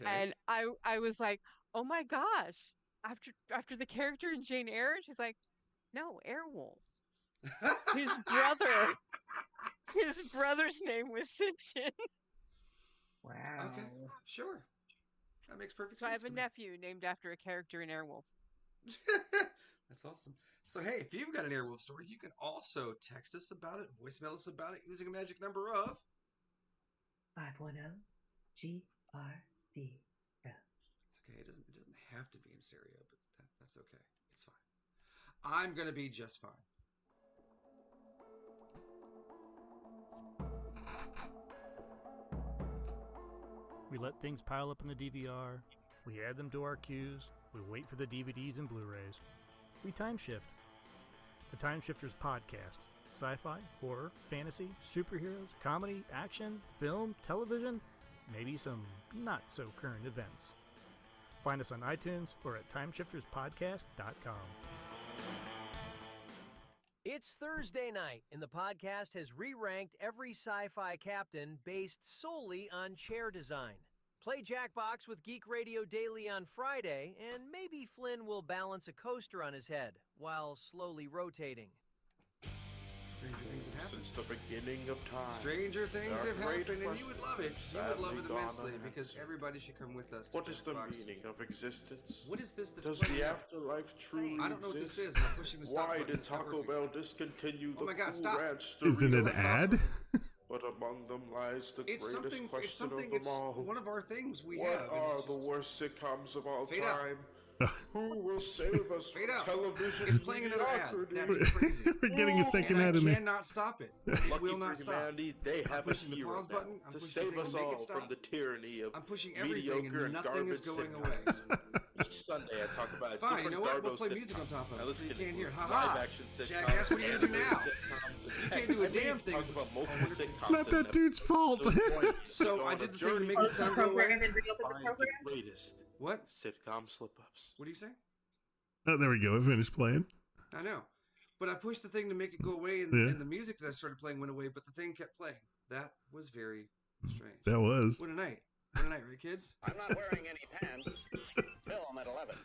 Okay. And I was like, oh my gosh, after the character in Jane Eyre, she's like, no, Airwolf. His brother's name was Simpson. Wow. Okay, sure. That makes perfect So sense. I have a nephew named after a character in Airwolf. That's awesome. So hey, if you've got an Airwolf story, you can also text us about it, voicemail us about it using a magic number of 510 GRD. It's okay. It doesn't have to be in stereo, but that's okay. It's fine. I'm gonna be just fine. We let things pile up in the DVR. We add them to our queues. We wait for the DVDs and Blu-rays. We time shift. The Time Shifters podcast. Sci-fi, horror, fantasy, superheroes, comedy, action, film, television, maybe some not-so-current events. Find us on iTunes or at timeshifterspodcast.com. It's Thursday night, and the podcast has re-ranked every sci-fi captain based solely on chair design. Play Jackbox with Geek Radio Daily on Friday, and maybe Flynn will balance a coaster on his head while slowly rotating. Stranger things have happened. Since the beginning of time. Stranger things have happened, and you would love it. You would love it sadly immensely gone because everybody should come with us. What is the meaning of existence? What is this? Does the afterlife truly I don't know what this exist? is. And I'm pushing the stop Why button. did It's not Taco working. Bell discontinue the Oh my God, Cool stop. Ranch Is it an Doritos? ad? But among them lies the It's greatest something. question It's something. of them It's all. one of our things we what have. and are it's the just worst sitcoms of all fade out. time? Who will save us Straight from up. television? It's playing another ad. That's crazy. We're getting a second and ad I in there. cannot stop it. It Lucky will for not stop. humanity, they I'm have a pushing the hero pause now button. I'm to pushing save the us thing to make all it stop. from the tyranny of I'm pushing everything mediocre and and nothing is garbage going away. sitcoms. Each Sunday, I talk about a Fine, different you know what? We'll Garbo play sitcom. music on top of Now it, listen so you to can't me. hear. Ha-ha! Live-action sitcoms, Jackass, what are you gonna do animated now? sitcoms, and You heck, can't do a I think damn we thing. talk about multiple sitcoms. It's not that dude's fault. So I did the thing to make it sound go away. Program and reopen the Find program. the greatest What? sitcom slip-ups. What do you say? Oh, there we go. I finished playing. I know. But I pushed the thing to make it go away, and, Yeah. and the music that I started playing went away, but the thing kept playing. That was very strange. That was. What a night. What a night, right, kids? I'm not wearing any pants. Film at 11.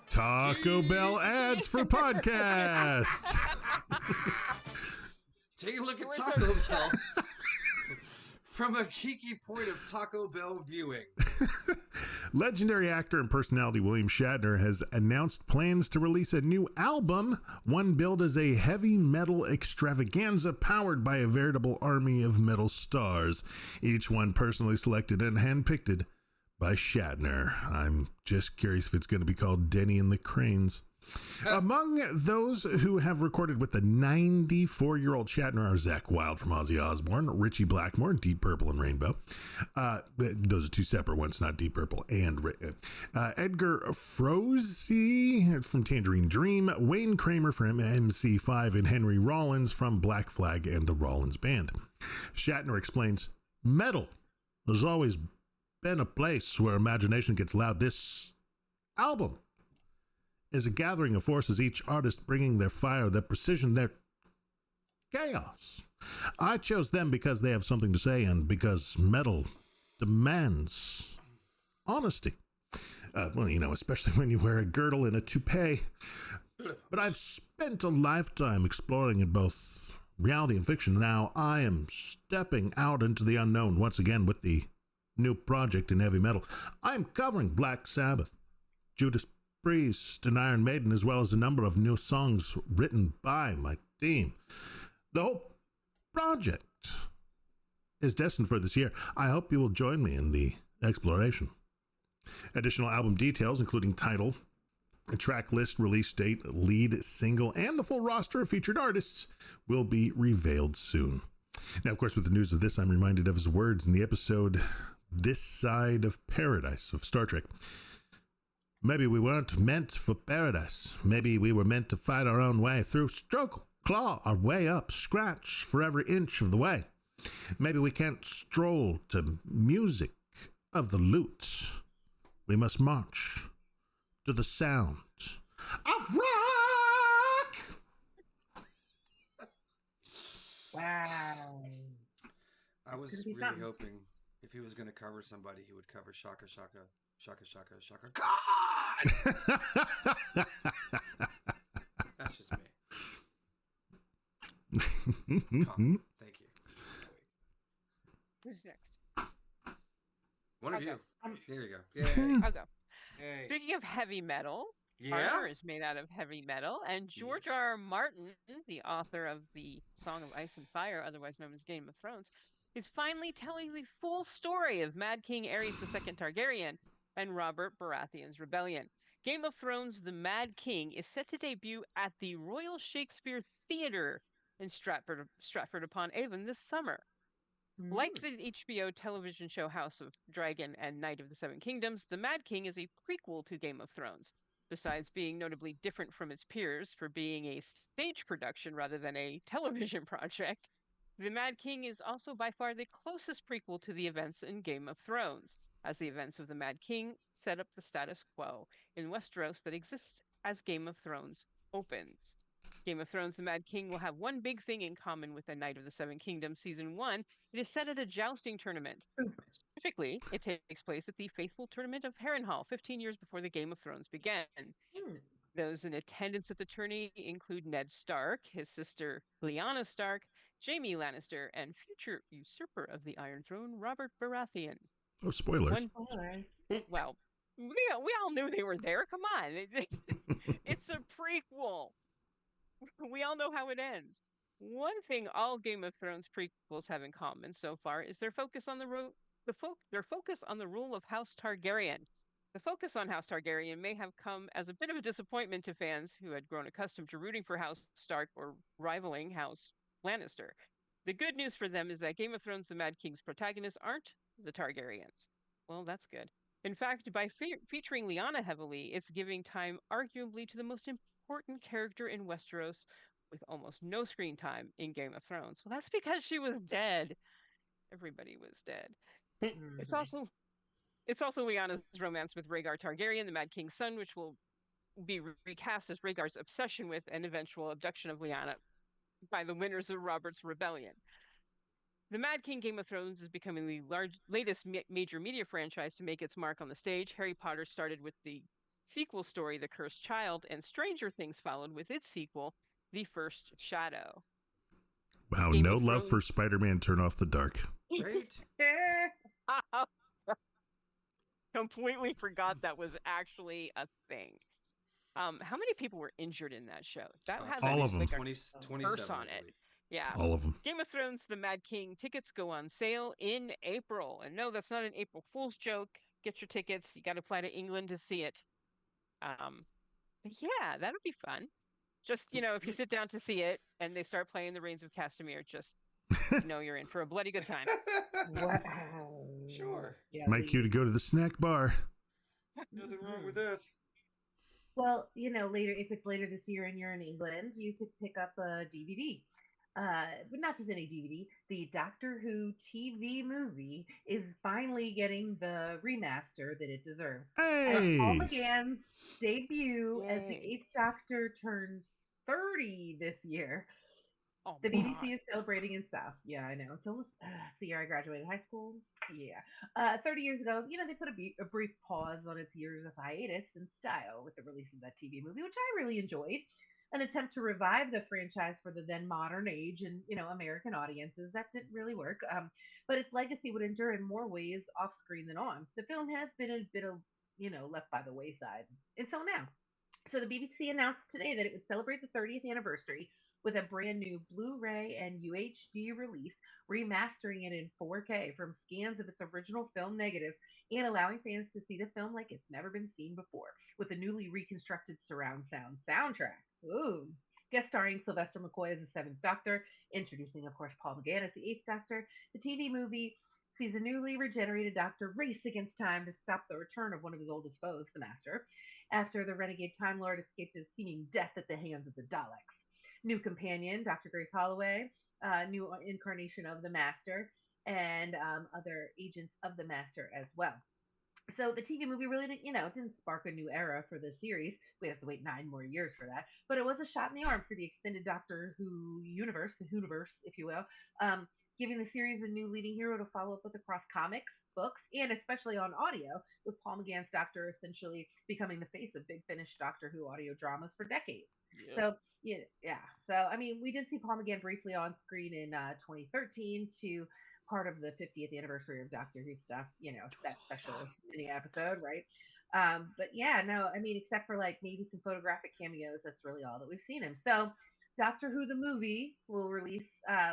Taco Bell ads for podcasts. Take a look at Where's Taco our Bell from a geeky point of Taco Bell viewing. Legendary actor and personality William Shatner has announced plans to release a new album, one billed as a heavy metal extravaganza powered by a veritable army of metal stars, each one personally selected and handpicked by Shatner. I'm just curious if it's going to be called Denny and the Cranes. Among those who have recorded with the 94-year-old Shatner are Zakk Wylde from Ozzy Osbourne, Richie Blackmore, Deep Purple and Rainbow. Those are two separate ones, not Deep Purple and Edgar Froese from Tangerine Dream, Wayne Kramer from MC5, and Henry Rollins from Black Flag and the Rollins Band. Shatner explains, "Metal has always been a place where imagination gets loud. This album is a gathering of forces, each artist bringing their fire, their precision, their chaos. I chose them because they have something to say and because metal demands honesty. Well, you know, especially when you wear a girdle and a toupee. But I've spent a lifetime exploring in both reality and fiction. Now I am stepping out into the unknown once again with the new project in heavy metal. I'm covering Black Sabbath, Judas Priest, and Iron Maiden, as well as a number of new songs written by my team. The whole project is destined for this year. I hope you will join me in the exploration." Additional album details, including title, a track list, release date, lead single, and the full roster of featured artists, will be revealed soon. Now, of course, with the news of this, I'm reminded of his words in the episode This Side of Paradise of Star Trek. "Maybe we weren't meant for paradise. Maybe we were meant to fight our own way through, struggle, claw our way up, scratch for every inch of the way. Maybe we can't stroll to music of the lute. We must march to the sound of rock." Wow. I was It's gonna be really fun. hoping if he was going to cover somebody, he would cover Shaka Shaka, Shaka Shaka, Shaka. God! That's just me. Come. Thank you. Who's next? One of I'll you. go. There you go. Yay. I'll go. Yay. Speaking of heavy metal, Yeah? armor is made out of heavy metal, and George R. R. Martin, the author of the Song of Ice and Fire, otherwise known as Game of Thrones, is finally telling the full story of Mad King Aerys II Targaryen and Robert Baratheon's rebellion. Game of Thrones: The Mad King is set to debut at the Royal Shakespeare Theatre in Stratford-upon-Avon this summer. Like the HBO television show House of Dragon and Knight of the Seven Kingdoms, The Mad King is a prequel to Game of Thrones. Besides being notably different from its peers for being a stage production rather than a television project, The Mad King is also by far the closest prequel to the events in Game of Thrones, as the events of The Mad King set up the status quo in Westeros that exists as Game of Thrones opens. Game of Thrones: The Mad King will have one big thing in common with The Knight of the Seven Kingdoms Season 1. It is set at a jousting tournament. Specifically, it takes place at the Faithful Tournament of Harrenhal, 15 years before the Game of Thrones began. Those in attendance at the tourney include Ned Stark, his sister Lyanna Stark, Jaime Lannister, and future usurper of the Iron Throne, Robert Baratheon. Oh, spoilers. Well, we all knew they were there. Come on. It's a prequel. We all know how it ends. One thing all Game of Thrones prequels have in common so far is their focus on the rule of House Targaryen. The focus on House Targaryen may have come as a bit of a disappointment to fans who had grown accustomed to rooting for House Stark or rivaling House Lannister. The good news for them is that Game of Thrones, the Mad King's protagonists aren't the Targaryens. Well, that's good. In fact, by featuring Lyanna heavily, it's giving time arguably to the most important character in Westeros with almost no screen time in Game of Thrones. Well, that's because she was dead. Everybody was dead. It's also Lyanna's romance with Rhaegar Targaryen, the Mad King's son, which will be recast as Rhaegar's obsession with and eventual abduction of Lyanna by the winners of Robert's Rebellion. The Mad King Game of Thrones is becoming the latest major media franchise to make its mark on the stage. Harry Potter started with the sequel story, The Cursed Child, and Stranger Things followed with its sequel, The First Shadow. Wow, Game no of love for Thrones- Spider-Man Turn Off the Dark. Right? Completely forgot that was actually a thing. How many people were injured in that show? That has all of them. like 20, a 27, curse I on it. believe. Yeah. All of them. Game of Thrones, The Mad King tickets go on sale in April. And no, that's not an April Fool's joke. Get your tickets. You got to fly to England to see it. But yeah, that'll be fun. Just, if you sit down to see it and they start playing The Reigns of Castamere, just you're in for a bloody good time. Wow. Sure. Yeah, My cue to go to the snack bar. Nothing wrong with that. Well, later if it's later this year and you're in England, you could pick up a DVD. But not just any DVD. The Doctor Who TV movie is finally getting the remaster that it deserves. As Paul Hey! McGann's debut as the Yay. 8th Doctor turns 30 this year. Oh, The my. BBC is celebrating and stuff. Yeah, I know. It's almost the year I graduated high school. Yeah. 30 years ago, they put a brief pause on its years of hiatus in style with the release of that TV movie, which I really enjoyed. An attempt to revive the franchise for the then modern age and, American audiences. That didn't really work. But its legacy would endure in more ways off screen than on. The film has been a bit of, left by the wayside until now. So the BBC announced today that it would celebrate the 30th anniversary with a brand new Blu-ray and UHD release, remastering it in 4K from scans of its original film negatives and allowing fans to see the film like it's never been seen before, with a newly reconstructed surround sound soundtrack. Ooh. Guest starring Sylvester McCoy as the 7th Doctor, introducing, of course, Paul McGann as the 8th Doctor. The TV movie sees a newly regenerated Doctor race against time to stop the return of one of his oldest foes, the Master, after the renegade Time Lord escaped his seeming death at the hands of the Daleks. New companion, Dr. Grace Holloway, new incarnation of the Master, and other agents of the Master as well. So the TV movie really didn't spark a new era for the series. We have to wait 9 more years for that. But it was a shot in the arm for the extended Doctor Who universe, the Whoniverse, if you will, giving the series a new leading hero to follow up with across comics, books, and especially on audio, with Paul McGann's Doctor essentially becoming the face of Big Finish Doctor Who audio dramas for decades. Yep. So yeah. So we did see Paul McGann briefly on screen in 2013 to part of the 50th anniversary of Doctor Who stuff. That special mini episode, right? But yeah, no, except for like maybe some photographic cameos, that's really all that we've seen him. So Doctor Who the movie will release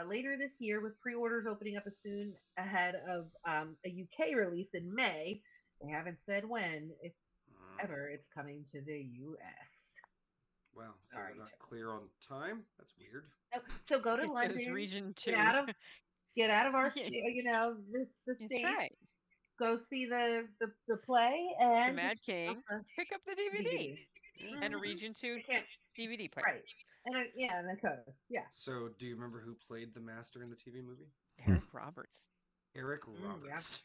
later this year, with pre-orders opening up as soon ahead of a UK release in May. They haven't said when, if ever, it's coming to the US. Wow, so they're not clear on time? That's weird. So go to It London, goes region 2. get out of our, Yeah. the That's States. right. Go see the play and The Mad King. Pick up the DVD. And a region 2 DVD player. Right. And and the code. Yeah. So, do you remember who played the Master in the TV movie? Eric Roberts. Eric Roberts.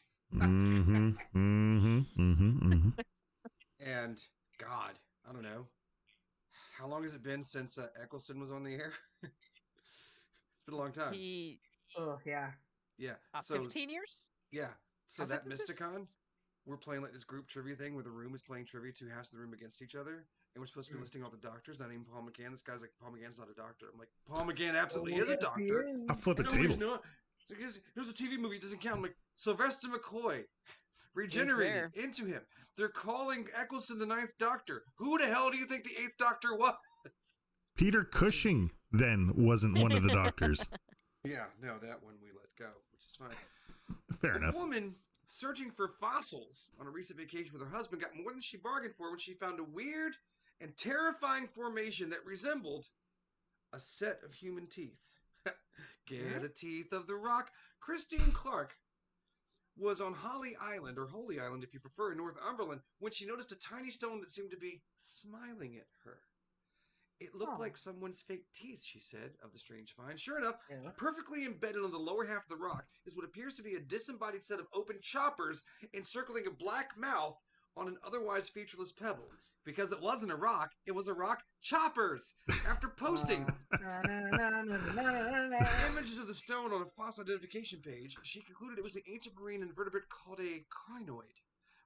And God, I don't know. How long has it been since Eccleston was on the air? It's been a long time. Oh yeah. Yeah. 15 years? Yeah. So that Mysticon, we're playing like this group trivia thing where the room is playing trivia, 2 halves of the room against each other, and we're supposed to be listing all the doctors, not even Paul McGann. This guy's like, Paul McGann's not a doctor. I'm like, Paul McGann absolutely is a doctor. I'll flip a no, table. He's not. There's a TV movie, it doesn't count. I'm like, Sylvester McCoy regenerated into him. They're calling Eccleston the 9th Doctor. Who the hell do you think the 8th Doctor was? Peter Cushing then wasn't one of the doctors. Yeah, no, that one we let go, which is fine. Fair enough. A woman searching for fossils on a recent vacation with her husband, got more than she bargained for when she found a weird and terrifying formation that resembled a set of human teeth. Get a teeth of the rock. Christine Clark was on Holly Island, or Holy Island if you prefer, in Northumberland, when she noticed a tiny stone that seemed to be smiling at her. It looked like someone's fake teeth, she said, of the strange find. Sure enough, perfectly embedded on the lower half of the rock is what appears to be a disembodied set of open choppers encircling a black mouth on an otherwise featureless pebble. Because it wasn't a rock, it was a rock choppers. After posting images of the stone on a fossil identification page, she concluded it was the ancient marine invertebrate called a crinoid,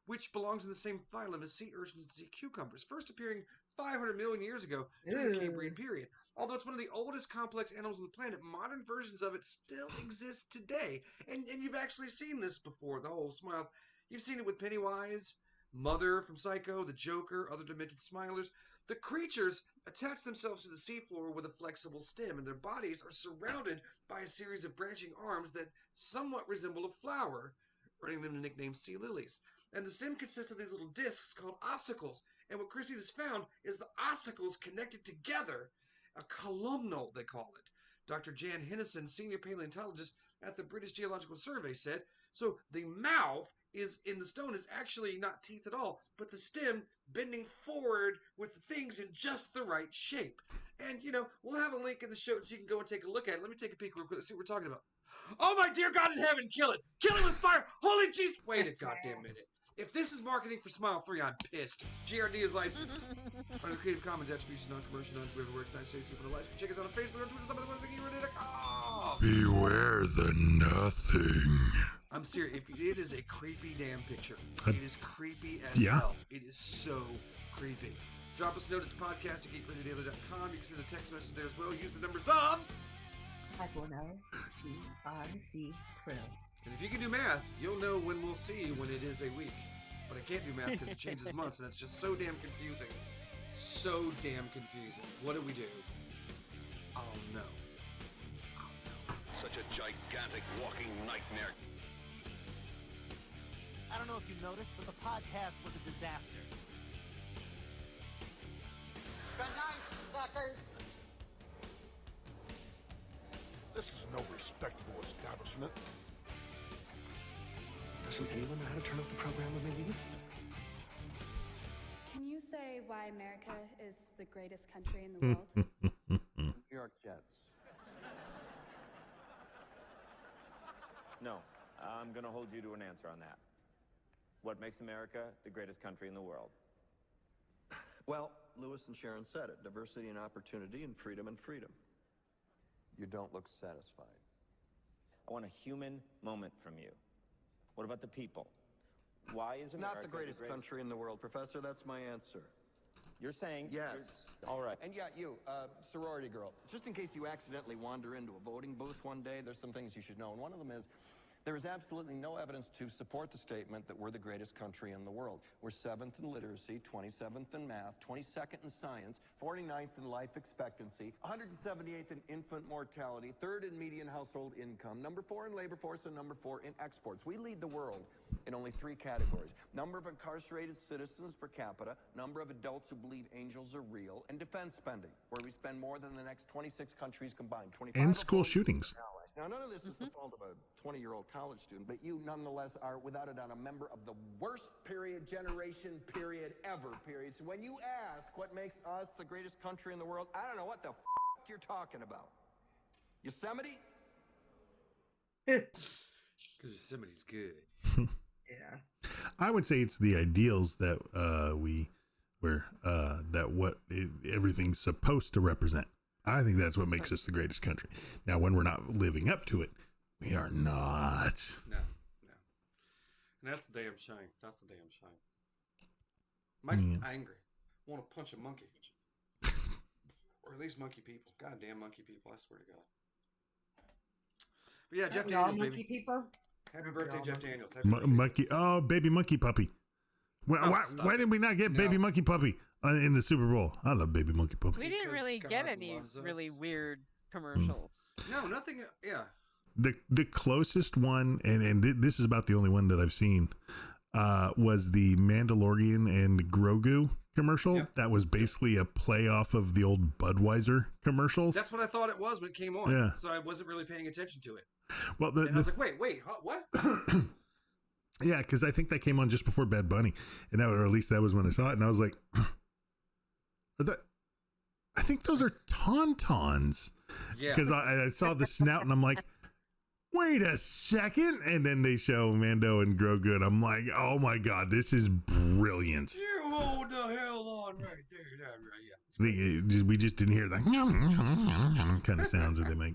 which belongs in the same phylum as sea urchins and sea cucumbers, first appearing 500 million years ago during the Cambrian period. Although it's one of the oldest complex animals on the planet, modern versions of it still exist today. And you've actually seen this before, the whole smile. You've seen it with Pennywise, Mother from Psycho, the Joker, other demented smilers. The creatures attach themselves to the seafloor with a flexible stem, and their bodies are surrounded by a series of branching arms that somewhat resemble a flower, earning them the nickname sea lilies. And the stem consists of these little discs called ossicles. And what Chrissy has found is the ossicles connected together, a columnal, they call it. Dr. Jan Hennison, senior paleontologist at the British Geological Survey, said, so the mouth is in the stone is actually not teeth at all, but the stem bending forward with the things in just the right shape. And, we'll have a link in the show so you can go and take a look at it. Let me take a peek real quick. Let's see what we're talking about. Oh, my dear God in heaven, kill it! Kill it with fire! Holy Jesus! Wait a goddamn minute. If this is marketing for Smile 3, I'm pissed. GRD is licensed. Under Creative Commons Attribution, non-commercial, non-derivative works, not safe, super license. Check us out on Facebook, on Twitter, some of the ones that GRD.com. Beware the nothing. I'm serious. It is a creepy damn picture. It is creepy as hell. It is so creepy. Drop us a note at the podcast at geekradiodaily.com. You can send a text message there as well. Use the numbers of 510-GRD Crew. And if you can do math, you'll know when we'll see when it is a week. But I can't do math because it changes months, and it's just so damn confusing. So damn confusing. What do we do? I'll know. Such a gigantic walking nightmare. I don't know if you noticed, but the podcast was a disaster. Good night, suckers. This is no respectable establishment. Doesn't anyone know how to turn off the program when they leave? Can you say why America is the greatest country in the world? New York Jets. No, I'm going to hold you to an answer on that. What makes America the greatest country in the world? Well, Lewis and Sharon said it. Diversity and opportunity and freedom and freedom. You don't look satisfied. I want a human moment from you. What about the people? Why is America Not the greatest country in the world, Professor. That's my answer. You're saying... Yes. All right. And yeah, you, sorority girl, just in case you accidentally wander into a voting booth one day, there's some things you should know. And one of them is, there is absolutely no evidence to support the statement that we're the greatest country in the world. We're 7th in literacy, 27th in math, 22nd in science, 49th in life expectancy, 178th in infant mortality, 3rd in median household income, number 4 in labor force, and number 4 in exports. We lead the world in only 3 categories: number of incarcerated citizens per capita, number of adults who believe angels are real, and defense spending, where we spend more than the next 26 countries combined. 25 And school shootings. Now, none of this is the fault of a 20-year-old college student, but you nonetheless are, without a doubt, a member of the worst generation ever. So when you ask what makes us the greatest country in the world, I don't know what the you're talking about. Yosemite? Because Yosemite's good. Yeah. I would say it's the ideals that everything's supposed to represent. I think that's what makes us the greatest country. Now, when we're not living up to it, we are not. No. And that's the damn shame. Mike's angry. Want to punch a monkey. Or at least monkey people. Goddamn monkey people, I swear to God. But yeah, Jeff Daniels, baby. People? Happy birthday, Jeff Daniels. Monkey. Oh, baby monkey puppy. Why did we not get baby monkey puppy in the Super Bowl? I love baby monkey puppy. We didn't really get any really weird commercials. No, nothing. Yeah. the closest one, and this is about the only one that I've seen, was the Mandalorian and Grogu commercial. Yep. That was basically a play off of the old Budweiser commercials. That's what I thought it was when it came on. Yeah. So I wasn't really paying attention to it. Well, and I was like, wait, what? Yeah, because I think that came on just before Bad Bunny, and that, or at least that was when I saw it, and I was like, I think those are Tauntauns. Yeah. Because I saw the snout, and I'm like, wait a second, and then they show Mando and Grogu, and I'm like, oh my god, this is brilliant. You hold the hell on right there. Yeah. We just didn't hear the kind of sounds that they make.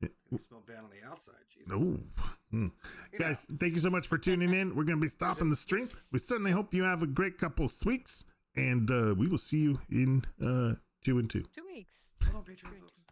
They smell bad on the outside, Jesus. Oh. Guys, thank you so much for tuning in. We're going to be stopping the stream. We certainly hope you have a great couple of weeks, and we will see you in 2 and 2. 2 weeks. Hold on, Patreon, folks.